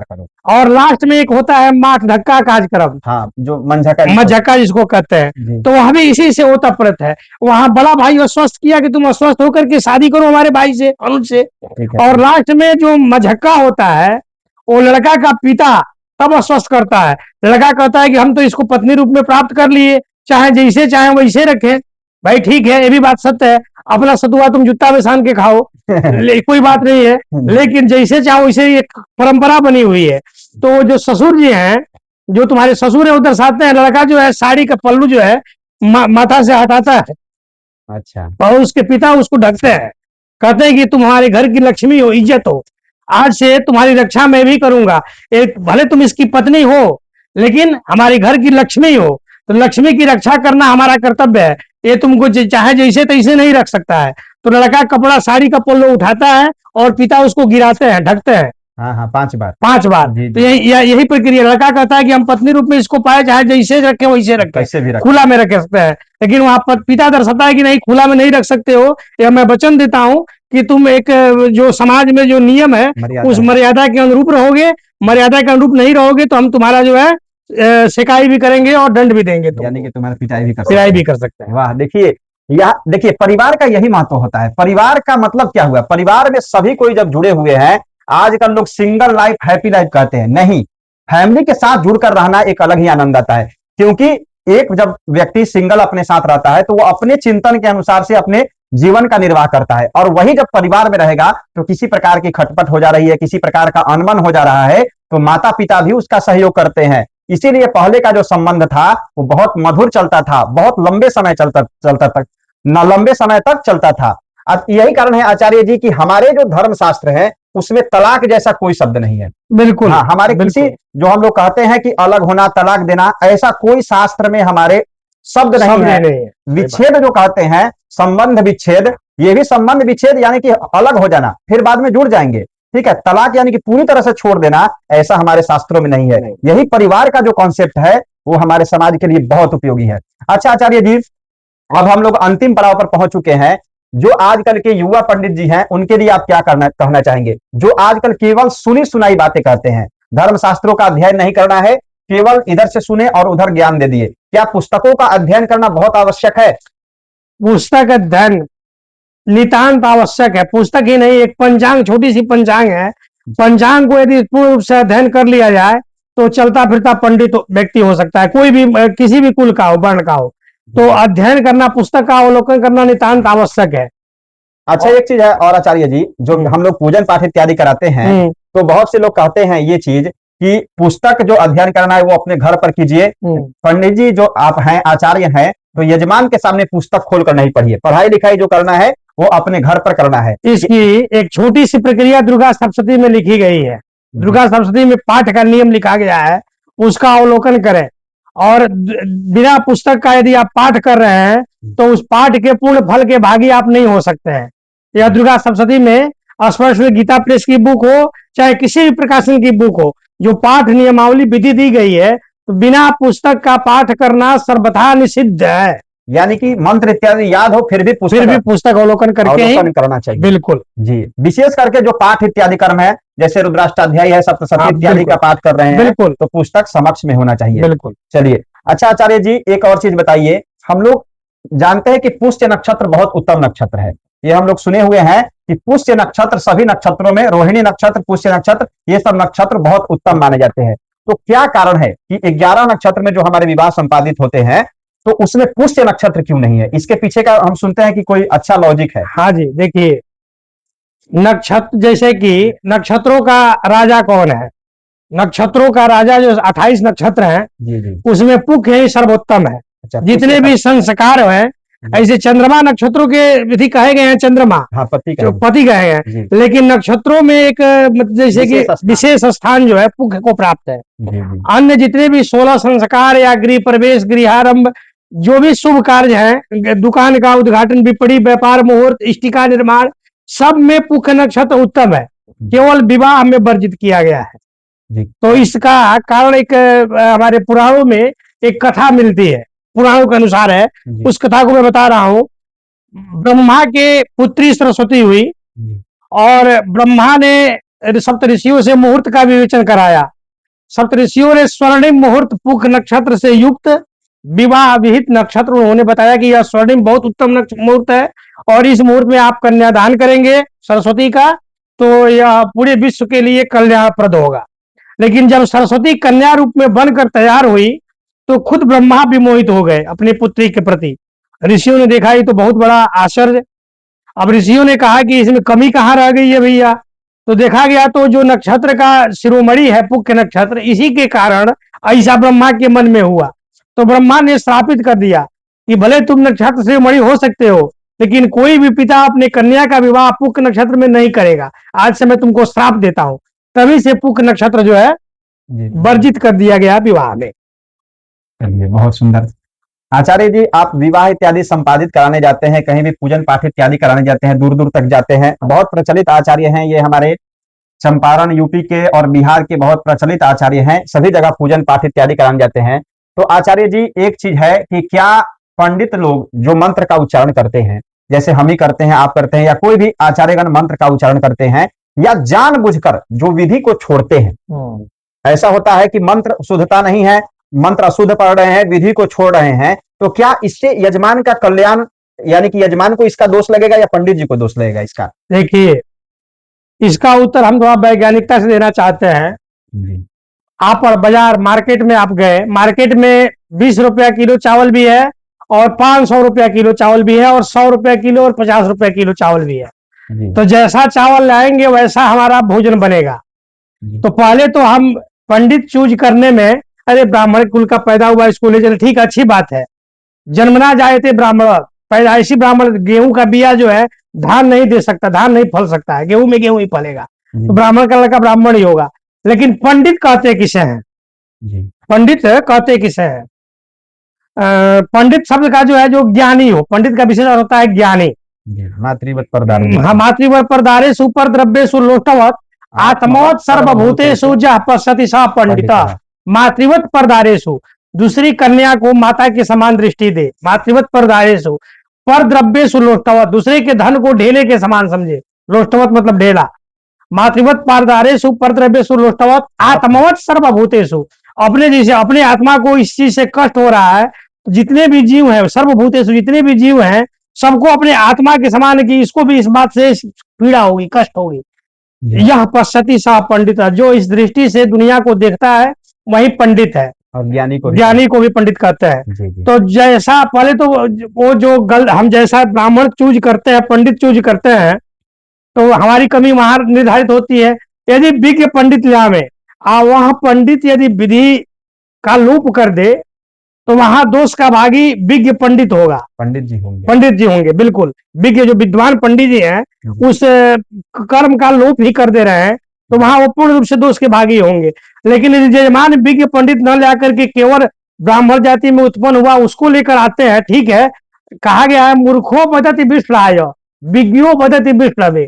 और लास्ट में एक होता है माथ धक्का कार्यक्रम, जो मंझक्का जिसको कहते हैं, तो वह भी इसी से ओतप्रोत है। वहां बड़ा भाई आश्वस्त किया कि तुम आश्वस्त होकर के शादी करो हमारे भाई से, अनुज से। और लास्ट में जो मझक्का होता है वो लड़का का पिता तब आश्वस्त करता है। लड़का कहता है कि हम तो इसको पत्नी रूप में प्राप्त कर लिए, चाहे जैसे चाहे वैसे रखें। भाई ठीक है, ये भी बात सत्य है, अपना सतुआ तुम जूता में सान के खाओ, कोई बात नहीं है, लेकिन जैसे चाहो वैसे एक परंपरा बनी हुई है। तो जो ससुर जी हैं, जो तुम्हारे ससुर है, वो दर्शाते हैं लड़का जो है साड़ी का पल्लू जो है माथा से हटाता है। अच्छा। और उसके पिता उसको ढकते हैं, कहते हैं कि तुम्हारे घर की लक्ष्मी हो, इज्जत हो, आज से तुम्हारी रक्षा मैं भी करूंगा। एक भले तुम इसकी पत्नी हो, लेकिन हमारे घर की लक्ष्मी हो, तो लक्ष्मी की रक्षा करना हमारा कर्तव्य है। ये तुमको चाहे जैसे तैसे नहीं रख सकता है। तो लड़का कपड़ा साड़ी का पल्लू उठाता है और पिता उसको गिराते हैं, ढकते हैं। हाँ, 5 बार। 5 बार। तो यही प्रक्रिया। लड़का कहता है कि हम पत्नी रूप में इसको पाए, चाहे जैसे रखें वैसे रखें, कैसे भी खुला में रख सकते हैं। लेकिन वहां पिता दर्शाता है कि नहीं, खुला में नहीं रख सकते हो, या मैं वचन देता हूं कि तुम एक जो समाज में जो नियम है उस मर्यादा के अनुरूप रहोगे, मर्यादा के अनुरूप नहीं रहोगे तो हम तुम्हारा जो है शिकायत भी करेंगे और दंड भी देंगे, यानी कि तुम्हारा पिटाई भी कर सकते हैं। वाह, देखिए परिवार का यही महत्व होता है। परिवार का मतलब क्या हुआ? परिवार में सभी कोई जब जुड़े हुए हैं, आजकल लोग सिंगल लाइफ हैप्पी लाइफ कहते हैं, नहीं, फैमिली के साथ जुड़कर रहना एक अलग ही आनंद आता है। क्योंकि एक जब व्यक्ति सिंगल अपने साथ रहता है तो वो अपने चिंतन के अनुसार से अपने जीवन का निर्वाह करता है, और वही जब परिवार में रहेगा तो किसी प्रकार की खटपट हो जा रही है, किसी प्रकार का अनबन हो जा रहा है, तो माता पिता भी उसका सहयोग करते हैं। इसीलिए पहले का जो संबंध था वो बहुत मधुर चलता था, बहुत लंबे समय लंबे समय तक चलता था। अब यही कारण है आचार्य जी कि हमारे जो धर्म शास्त्र है उसमें तलाक जैसा कोई शब्द नहीं है। बिल्कुल। हाँ, हमारे किसी जो हम लोग कहते हैं कि अलग होना, तलाक देना, ऐसा कोई शास्त्र में हमारे शब्द नहीं है। विच्छेद जो कहते हैं, संबंध विच्छेद, ये भी संबंध विच्छेद यानी कि अलग हो जाना, फिर बाद में जुड़ जाएंगे, ठीक है। तलाक यानी कि पूरी तरह से छोड़ देना, ऐसा हमारे शास्त्रों में नहीं है। यही परिवार का जो कॉन्सेप्ट है वो हमारे समाज के लिए बहुत उपयोगी है। अच्छा आचार्य जी, अब हम लोग अंतिम पड़ाव पर पहुंच चुके हैं। जो आजकल के युवा पंडित जी हैं उनके लिए आप क्या कहना चाहेंगे, जो आजकल केवल सुनी सुनाई बातें कहते हैं, धर्म शास्त्रों का अध्ययन नहीं करना है, केवल इधर से सुने और उधर ज्ञान दे दिए? क्या पुस्तकों का अध्ययन करना बहुत आवश्यक है? पुस्तक अध्ययन नितांत आवश्यक है। पुस्तक ही नहीं, एक पंचांग, छोटी सी पंचांग है, पंचांग को यदि पूर्ण रूप से अध्ययन कर लिया जाए तो चलता फिरता पंडित व्यक्ति हो सकता है, कोई भी, किसी भी कुल का हो, वर्ण का हो। तो अध्ययन करना, पुस्तक का अवलोकन करना नितांत आवश्यक है। अच्छा, एक चीज है और आचार्य जी, जो हम लोग पूजन पाठ इत्यादि कराते हैं, तो बहुत से लोग कहते हैं ये चीज कि पुस्तक जो अध्ययन करना है वो अपने घर पर कीजिए। पंडित जी जो आप हैं, आचार्य हैं, तो यजमान के सामने पुस्तक खोलकर नहीं पढ़िए, पढ़ाई लिखाई जो करना है वो अपने घर पर करना है। इसकी एक छोटी सी प्रक्रिया दुर्गा सप्तशती में लिखी गई है। दुर्गा सप्तशती में पाठ का नियम लिखा गया है, उसका अवलोकन करें। और बिना पुस्तक का यदि आप पाठ कर रहे हैं तो उस पाठ के पूर्ण फल के भागी आप नहीं हो सकते हैं। यह दुर्गा सप्तशती में स्पष्ट गीता प्रेस की बुक हो चाहे किसी भी प्रकाशन की बुक हो, जो पाठ नियमावली विधि दी गई है, तो बिना पुस्तक का पाठ करना सर्वथा निषिद्ध है। यानी कि मंत्र इत्यादि याद हो फिर भी पुस्तक अवलोकन करके ही करना चाहिए। बिल्कुल जी, विशेष करके जो पाठ इत्यादि कर्म है, जैसे रुद्राष्टाध्यायी है, सप्तशती इत्यादि का पाठ कर रहे हैं, बिल्कुल तो पुस्तक समक्ष में होना चाहिए। बिल्कुल। चलिए, अच्छा आचार्य जी, एक और चीज बताइए। हम लोग जानते हैं कि पुष्य नक्षत्र बहुत उत्तम नक्षत्र है, ये हम लोग सुने हुए हैं कि पुष्य नक्षत्र सभी नक्षत्रों में, रोहिणी नक्षत्र, पुष्य नक्षत्र, ये सब नक्षत्र बहुत उत्तम माने जाते हैं। तो क्या कारण है कि 11 नक्षत्र में जो हमारे विवाह संपादित होते हैं, तो उसमें पुष्य नक्षत्र क्यों नहीं है? इसके पीछे का हम सुनते हैं कि कोई अच्छा लॉजिक है। हाँ जी, देखिए, नक्षत्र जैसे कि नक्षत्रों का राजा कौन है? नक्षत्रों का राजा जो 28 नक्षत्र हैं, जी जी, उसमें पुख ही सर्वोत्तम है। अच्छा, जितने भी संस्कार हैं, ऐसे चंद्रमा नक्षत्रों के विधि कहे गए हैं, चंद्रमा हाँ, पति जो पति कहे गए हैं, लेकिन नक्षत्रों में एक जैसे कि विशेष स्थान जो है पुख को प्राप्त है। अन्य जितने भी 16 संस्कार या गृह प्रवेश, गृहारंभ, जो भी शुभ कार्य हैं, दुकान का उद्घाटन, बिपणी, व्यापार, मुहूर्त, इष्टिका निर्माण, सब में पुख नक्षत्र उत्तम है। केवल विवाह में वर्जित किया गया है। तो इसका कारण एक हमारे पुराणों में एक कथा मिलती है, पुराणों के अनुसार है, उस कथा को मैं बता रहा हूं। ब्रह्मा के पुत्री सरस्वती हुई और ब्रह्मा ने सप्त ऋषियों से मुहूर्त का विवेचन कराया। सप्त ऋषियों ने स्वर्णिम मुहूर्त पुख नक्षत्र से युक्त विवाह विहित नक्षत्र उन्होंने बताया कि यह स्वर्णिम बहुत उत्तम मुहूर्त है और इस मुहूर्त में आप कन्यादान करेंगे सरस्वती का, तो यह पूरे विश्व के लिए कल्याणप्रद होगा। लेकिन जब सरस्वती कन्या रूप में बनकर तैयार हुई तो खुद ब्रह्मा विमोहित हो गए अपनी पुत्री के प्रति। ऋषियों ने देखा ये तो बहुत बड़ा आश्चर्य। अब ऋषियों ने कहा कि इसमें कमी कहाँ रह गई है भैया? तो देखा गया तो जो नक्षत्र का शिरोमणि है पुख्य नक्षत्र, इसी के कारण ऐसा ब्रह्मा के मन में हुआ। तो ब्रह्मा ने श्रापित कर दिया कि भले तुम नक्षत्र शिरोमणि हो सकते हो, लेकिन कोई भी पिता अपने कन्या का विवाह पुख्य नक्षत्र में नहीं करेगा। आज से मैं तुमको श्राप देता हूं। तभी से पुख्य नक्षत्र जो है वर्जित कर दिया गया विवाह में। चलिए, बहुत सुंदर। आचार्य जी, आप विवाह इत्यादि संपादित कराने जाते हैं, कहीं भी पूजन पाठ इत्यादि कराने जाते हैं, दूर दूर तक जाते हैं, बहुत प्रचलित आचार्य हैं ये हमारे चंपारण यूपी के और बिहार के बहुत प्रचलित आचार्य हैं, सभी जगह पूजन पाठ इत्यादि कराने जाते हैं। तो आचार्य जी, एक चीज है कि क्या पंडित लोग जो मंत्र का उच्चारण करते हैं, जैसे हम ही करते हैं, आप करते हैं, या कोई भी आचार्यगण मंत्र का उच्चारण करते हैं, या जानबूझकर जो विधि को छोड़ते हैं, ऐसा होता है कि मंत्र शुद्धता नहीं है, मंत्र अशुद्ध पढ़ रहे हैं, विधि को छोड़ रहे हैं, तो क्या इससे यजमान का कल्याण, यानी कि यजमान को इसका दोष लगेगा या पंडित जी को दोष लगेगा इसका? देखिए, इसका उत्तर हम थोड़ा वैज्ञानिकता से देना चाहते हैं। आप बाजार मार्केट में आप गए, मार्केट में 20 रुपया किलो चावल भी है और 500 रुपया किलो चावल भी है और 100 रुपया किलो और 50 रुपया किलो चावल भी है। तो जैसा चावल लाएंगे वैसा हमारा भोजन बनेगा। तो पहले तो हम पंडित चूज करने में, अरे ब्राह्मण कुल का पैदा हुआ इसको ले चले, ठीक, अच्छी बात है, जन्मना जाए थे ब्राह्मण, पैदाइशी ब्राह्मण। गेहूं का बिया जो है धान नहीं दे सकता, धान नहीं फल सकता है, गेहूं में गेहूं ही फलेगा, तो ब्राह्मण का लड़का ब्राह्मण ही होगा। लेकिन पंडित कहते किसे हैं? पंडित कहते किसे हैं? पंडित शब्द का जो है, जो ज्ञानी हो, पंडित का विशेष अर्थ होता है ज्ञानी। मातृवत परदारे, हाँ, मातृवत परदारे सुपर द्रव्य सुलोष्टवत आत्मवत सर्वभूतेषु जः पश्यति स पंडितः। मातृवत परदारेषु, दूसरी कन्या को माता के समान दृष्टि दे। मातृवत परदारेषु, पर द्रव्येषु लोष्टवत, दूसरे के धन को ढेले के समान समझे। लोष्टवत मतलब ढेला। मातृवत परदारेषु पर द्रव्येषु लोष्टवत आत्मवत सर्वभूतेषु, अपने जैसे अपने आत्मा को इस चीज से कष्ट हो रहा है, तो जितने भी जीव हैं, सर्वभूतेषु, जितने भी जीव हैं, सबको अपने आत्मा के समान कि इसको भी इस बात से पीड़ा होगी, कष्ट होगी। यह पश्यति सा पंडित, जो इस दृष्टि से दुनिया को देखता है वही पंडित है। और ज्ञानी को भी पंडित कहते हैं। तो जैसा पहले तो वो जो हम जैसा ब्राह्मण चूज करते हैं, पंडित चूज करते हैं, तो हमारी कमी वहां निर्धारित होती है। यदि विज्ञ पंडित में वहां पंडित यदि विधि का लोप कर दे तो वहां दोष का भागी विज्ञ पंडित होगा, पंडित जी होंगे बिल्कुल। विज्ञ जो विद्वान पंडित जी हैं उस कर्म का लोप ही कर दे रहे हैं, तो वहां वो पूर्ण रूप से दोष के भागी होंगे। लेकिन यदि यजमान विज्ञ पंडित न ला करके केवल ब्राह्मण जाति में उत्पन्न हुआ उसको लेकर आते हैं, ठीक है, कहा गया है मूर्खो बदति विष्णाय विज्ञो बदति विष्णवे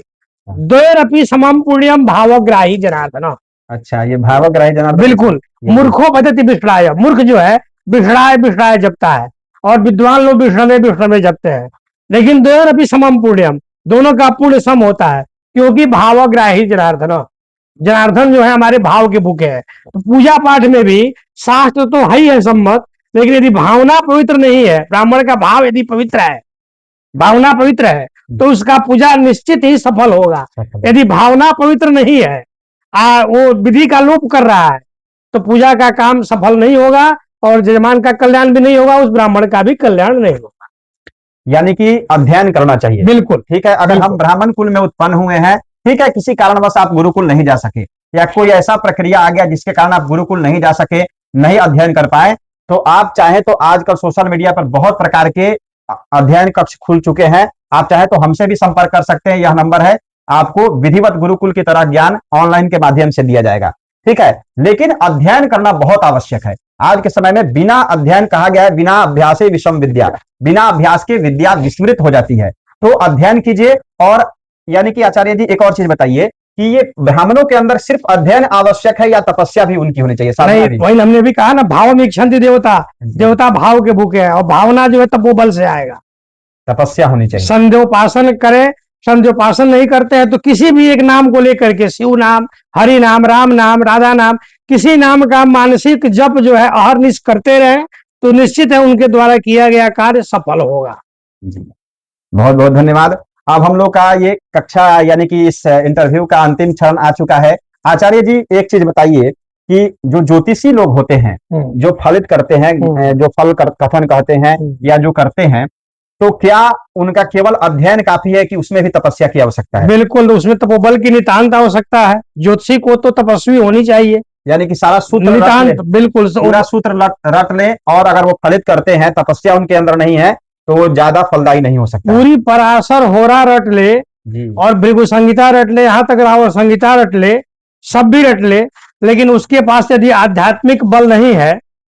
द्वयोरपि समम पुण्यम भावग्राही जनार्दन। अच्छा, ये भावग्राही जनार्दन, बिल्कुल, मूर्खो बदति विष्णाय, मूर्ख जो है विष्णाय विष्णाय जपता है और विद्वान लोग विष्णवे विष्णवे जपते हैं। लेकिन द्वयोरपि समम पुण्यम, दोनों का पुण्य सम होता है, क्योंकि भावग्राही जनार्दन, जनार्दन जो है हमारे भाव के भूखे हैं। तो पूजा पाठ में भी शास्त्र तो है ही है सम्मत, लेकिन यदि भावना पवित्र नहीं है, ब्राह्मण का भाव यदि पवित्र है, भावना पवित्र है, तो उसका पूजा निश्चित ही सफल होगा। यदि भावना पवित्र नहीं है, वो विधि का लोप कर रहा है, तो पूजा का काम सफल नहीं होगा और यजमान का कल्याण भी नहीं होगा, उस ब्राह्मण का भी कल्याण नहीं होगा। यानी कि अध्ययन करना चाहिए। बिल्कुल, ठीक है। अगर हम ब्राह्मण कुल में उत्पन्न हुए हैं, ठीक है, किसी कारणवश आप गुरुकुल नहीं जा सके या कोई ऐसा प्रक्रिया आ गया जिसके कारण आप गुरुकुल नहीं जा सके, नहीं अध्ययन कर पाए, तो आप चाहे तो आजकल सोशल मीडिया पर बहुत प्रकार के अध्ययन कक्ष खुल चुके हैं। आप चाहे तो हमसे भी संपर्क कर सकते हैं, यह नंबर है, आपको विधिवत गुरुकुल की तरह ज्ञान ऑनलाइन के माध्यम से दिया जाएगा। ठीक है, लेकिन अध्ययन करना बहुत आवश्यक है। आज के समय में बिना अध्ययन, कहा गया है बिना अभ्यास विषम विद्या, बिना अभ्यास के विद्या विस्मृत हो जाती है। तो अध्ययन कीजिए। और यानी कि आचार्य जी एक और चीज बताइए कि ये ब्राह्मणों के अंदर सिर्फ अध्ययन आवश्यक है या तपस्या भी उनकी होनी चाहिए? नहीं, वही हमने भी कहा ना, भाव में इच्छन्ति देवता, देवता भाव के भूखे हैं और भावना जो है तपोबल से आएगा, तपस्या होनी चाहिए। संध्योपासन करें, संध्योपासन नहीं करते हैं तो किसी भी एक नाम को लेकर के, शिव नाम, हरि नाम, राम नाम, राधा नाम, किसी नाम का मानसिक जप जो है अहरनिश करते रहे, तो निश्चित है उनके द्वारा किया गया कार्य सफल होगा। जी, बहुत बहुत धन्यवाद। अब हम लोग का ये कक्षा यानी कि इस इंटरव्यू का अंतिम क्षण आ चुका है। आचार्य जी एक चीज बताइए कि जो ज्योतिषी लोग होते हैं, जो फलित करते हैं, जो फल कथन कहते हैं या जो करते हैं, तो क्या उनका केवल अध्ययन काफी है कि उसमें भी तपस्या की आवश्यकता है? बिल्कुल, उसमें तपोबल की नितांत आवश्यकता है। ज्योतिषी को तो तपस्वी होनी चाहिए, यानी कि सारा सूत्र नितांत, बिल्कुल पूरा सूत्र रट लें, और अगर वो फलित करते हैं, तपस्या उनके अंदर नहीं है, तो वो ज्यादा फलदायी नहीं हो सकता। पूरी पराशर होरा रट ले जी, और भृगु संहिता रट ले, यहाँ तक रावण संहिता रट ले, सब भी रट ले, लेकिन उसके पास यदि आध्यात्मिक बल नहीं है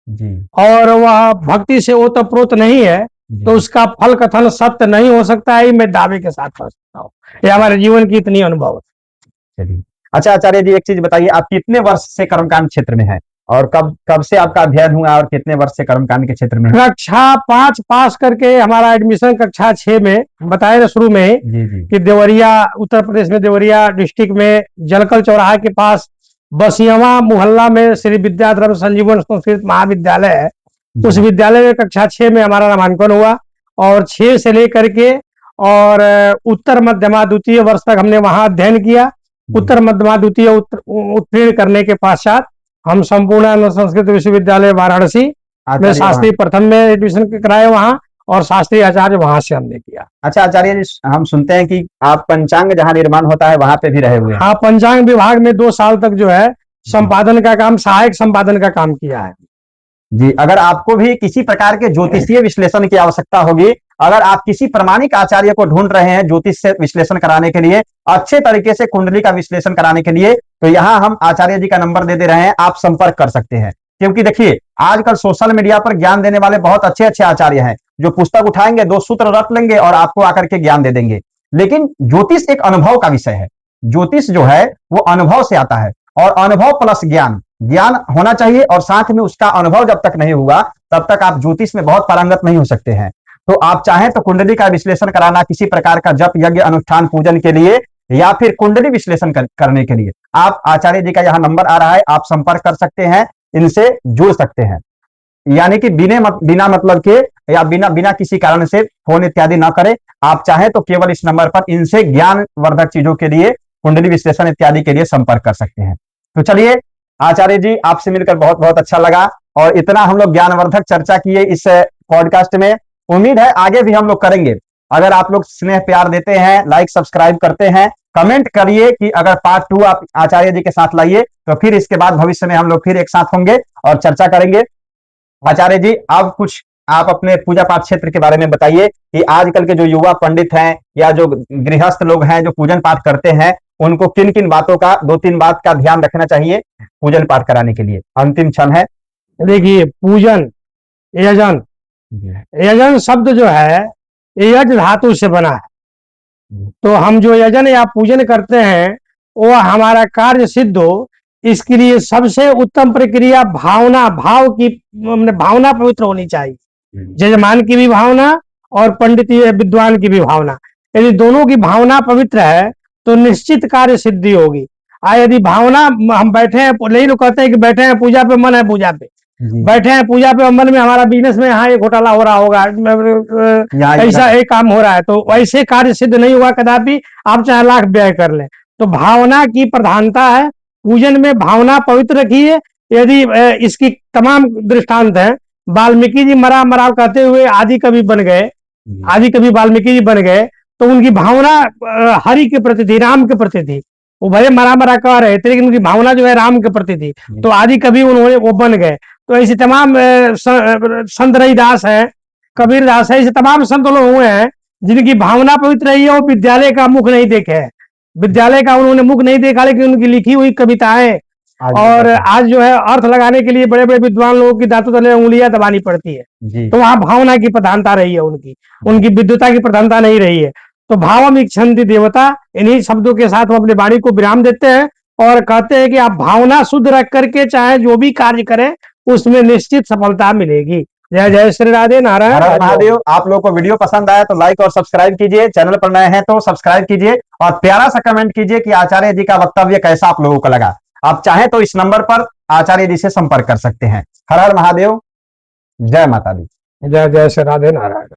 जी, और वह भक्ति से ओतप्रोत नहीं है, तो उसका फल कथन सत्य नहीं हो सकता है। मैं दावे के साथ कह सकता हूँ, ये हमारे जीवन की इतनी अनुभव है। चलिए। अच्छा आचार्य जी एक चीज बताइए, आप कितने वर्ष से कर्मकांड क्षेत्र में हैं और कब कब से आपका अध्ययन हुआ और कितने वर्ष से कर्मकांड के क्षेत्र में? कक्षा 5 पास करके हमारा एडमिशन कक्षा 6 में, बताया शुरू में जी जी, कि देवरिया, उत्तर प्रदेश में देवरिया डिस्ट्रिक्ट में जलकल चौराहा के पास बसियावा मोहल्ला में श्री विद्याधर्म संजीवन संस्कृत महाविद्यालय है। उस विद्यालय में कक्षा 6 में हमारा नामांकन हुआ और 6 से लेकर के और उत्तर मध्यमा द्वितीय वर्ष तक हमने वहां अध्ययन किया। उत्तर मध्यमा द्वितीय उत्तीर्ण करने के पश्चात हम संपूर्ण संस्कृत विश्वविद्यालय वाराणसी में शास्त्री प्रथम में एडमिशन कराए वहां, और शास्त्री आचार्य वहां से हमने किया। अच्छा आचार्य जी, हम सुनते हैं कि आप पंचांग जहां निर्माण होता है वहां पे भी रहे हुए हैं? हाँ, पंचांग विभाग में 2 साल तक जो है संपादन का काम, सहायक संपादन का काम किया है। जी, अगर आपको भी किसी प्रकार के ज्योतिषीय विश्लेषण की आवश्यकता होगी, अगर आप किसी प्रमाणिक आचार्य को ढूंढ रहे हैं ज्योतिष से विश्लेषण कराने के लिए, अच्छे तरीके से कुंडली का विश्लेषण कराने के लिए, तो यहाँ हम आचार्य जी का नंबर दे रहे हैं, आप संपर्क कर सकते हैं। क्योंकि देखिए आजकल सोशल मीडिया पर ज्ञान देने वाले बहुत अच्छे अच्छे आचार्य हैं, जो पुस्तक उठाएंगे, 2 सूत्र रट लेंगे और आपको आकर के ज्ञान दे देंगे। लेकिन ज्योतिष एक अनुभव का विषय है। ज्योतिष जो है वो अनुभव से आता है, और अनुभव प्लस ज्ञान, ज्ञान होना चाहिए, और साथ में उसका अनुभव जब तक नहीं हुआ तब तक आप ज्योतिष में बहुत पारंगत नहीं हो सकते हैं। तो आप चाहें तो कुंडली का विश्लेषण कराना, किसी प्रकार का जप यज्ञ अनुष्ठान पूजन के लिए, या फिर कुंडली विश्लेषण करने के लिए, आप आचार्य जी का यहाँ नंबर आ रहा है, आप संपर्क कर सकते हैं, इनसे जुड़ सकते हैं। यानी कि बिना मतलब के या बिना किसी कारण से फोन इत्यादि ना करें। आप चाहें तो केवल इस नंबर पर इनसे ज्ञान वर्धक चीजों के लिए, कुंडली विश्लेषण इत्यादि के लिए संपर्क कर सकते हैं। तो चलिए आचार्य जी, आपसे मिलकर बहुत बहुत अच्छा लगा, और इतना हम लोग ज्ञानवर्धक चर्चा किए इस पॉडकास्ट में। उम्मीद है आगे भी हम लोग करेंगे। अगर आप लोग स्नेह प्यार देते हैं, लाइक सब्सक्राइब करते हैं, कमेंट करिए कि अगर पार्ट 2 आप आचार्य जी के साथ लाइए, तो फिर इसके बाद भविष्य में हम लोग फिर एक साथ होंगे और चर्चा करेंगे। आचार्य जी, अब कुछ आप अपने पूजा पाठ क्षेत्र के बारे में बताइए कि आजकल के जो युवा पंडित हैं या जो गृहस्थ लोग हैं जो पूजन पाठ करते हैं, उनको किन किन बातों का, 2-3 बात का ध्यान रखना चाहिए पूजन पाठ कराने के लिए? अंतिम क्षण है। देखिए, पूजन, यजन, यजन शब्द जो है यज धातु से बना है। तो हम जो यजन या पूजन करते हैं वो हमारा कार्य सिद्ध हो, इसके लिए सबसे उत्तम प्रक्रिया भावना, भाव की, भावना पवित्र होनी चाहिए। जजमान की भी भावना और पंडित विद्वान की भी भावना, यदि दोनों की भावना पवित्र है तो निश्चित कार्य सिद्धि होगी। यदि भावना, हम बैठे हैं, नहीं लोग कहते हैं कि बैठे हैं पूजा पे, मन है पूजा पे, बैठे हैं पूजा पे, मन में हमारा बिजनेस में यहाँ एक घोटाला हो रहा होगा, ऐसा एक काम हो रहा है, तो वैसे कार्य सिद्ध नहीं हुआ कदापि, आप चाहे लाख व्यय कर लें। तो भावना की प्रधानता है, पूजन में भावना पवित्र रखिए। यदि इसकी तमाम दृष्टांत है, वाल्मीकि जी मरा मराव कहते हुए आदि कवि बन गए, आदि कवि वाल्मीकि जी बन गए, तो उनकी भावना हरि के प्रति थी, राम के प्रति थी। वो भले मरा मरा कह रहे थे लेकिन उनकी भावना जो है राम के प्रति थी, तो आदि कवि उन्होंने वो बन गए। तो ऐसे तमाम संत रविदास है, कबीर दास है, ऐसे तमाम संत लोग हुए हैं जिनकी भावना पवित्र रही है। वो विद्यालय का मुख नहीं देखे है, विद्यालय का उन्होंने मुख नहीं देखा, लेकिन उनकी लिखी हुई कविताएं और आज जो है अर्थ लगाने के लिए बड़े बड़े विद्वान लोगों की दांतों तले उंगलियां दबानी पड़ती है। तो वहां भावना की प्रधानता रही है, उनकी विद्वता की प्रधानता नहीं रही है। तो भावम इच्छन्ति देवता, इन्हीं शब्दों के साथ हम अपने वाणी को विराम देते हैं और कहते हैं कि आप भावना शुद्ध रख करके चाहे जो भी कार्य करें उसमें निश्चित सफलता मिलेगी। जय जय श्री राधे नारायण। हर हर महादेव। आप लोगों को वीडियो पसंद आया तो लाइक और सब्सक्राइब कीजिए, चैनल पर नए हैं तो सब्सक्राइब कीजिए और प्यारा सा कमेंट कीजिए कि आचार्य जी का वक्तव्य कैसा आप लोगों को लगा। आप चाहें तो इस नंबर पर आचार्य जी से संपर्क कर सकते हैं। हर हर महादेव। जय माता दी। जय जय श्री राधे नारायण।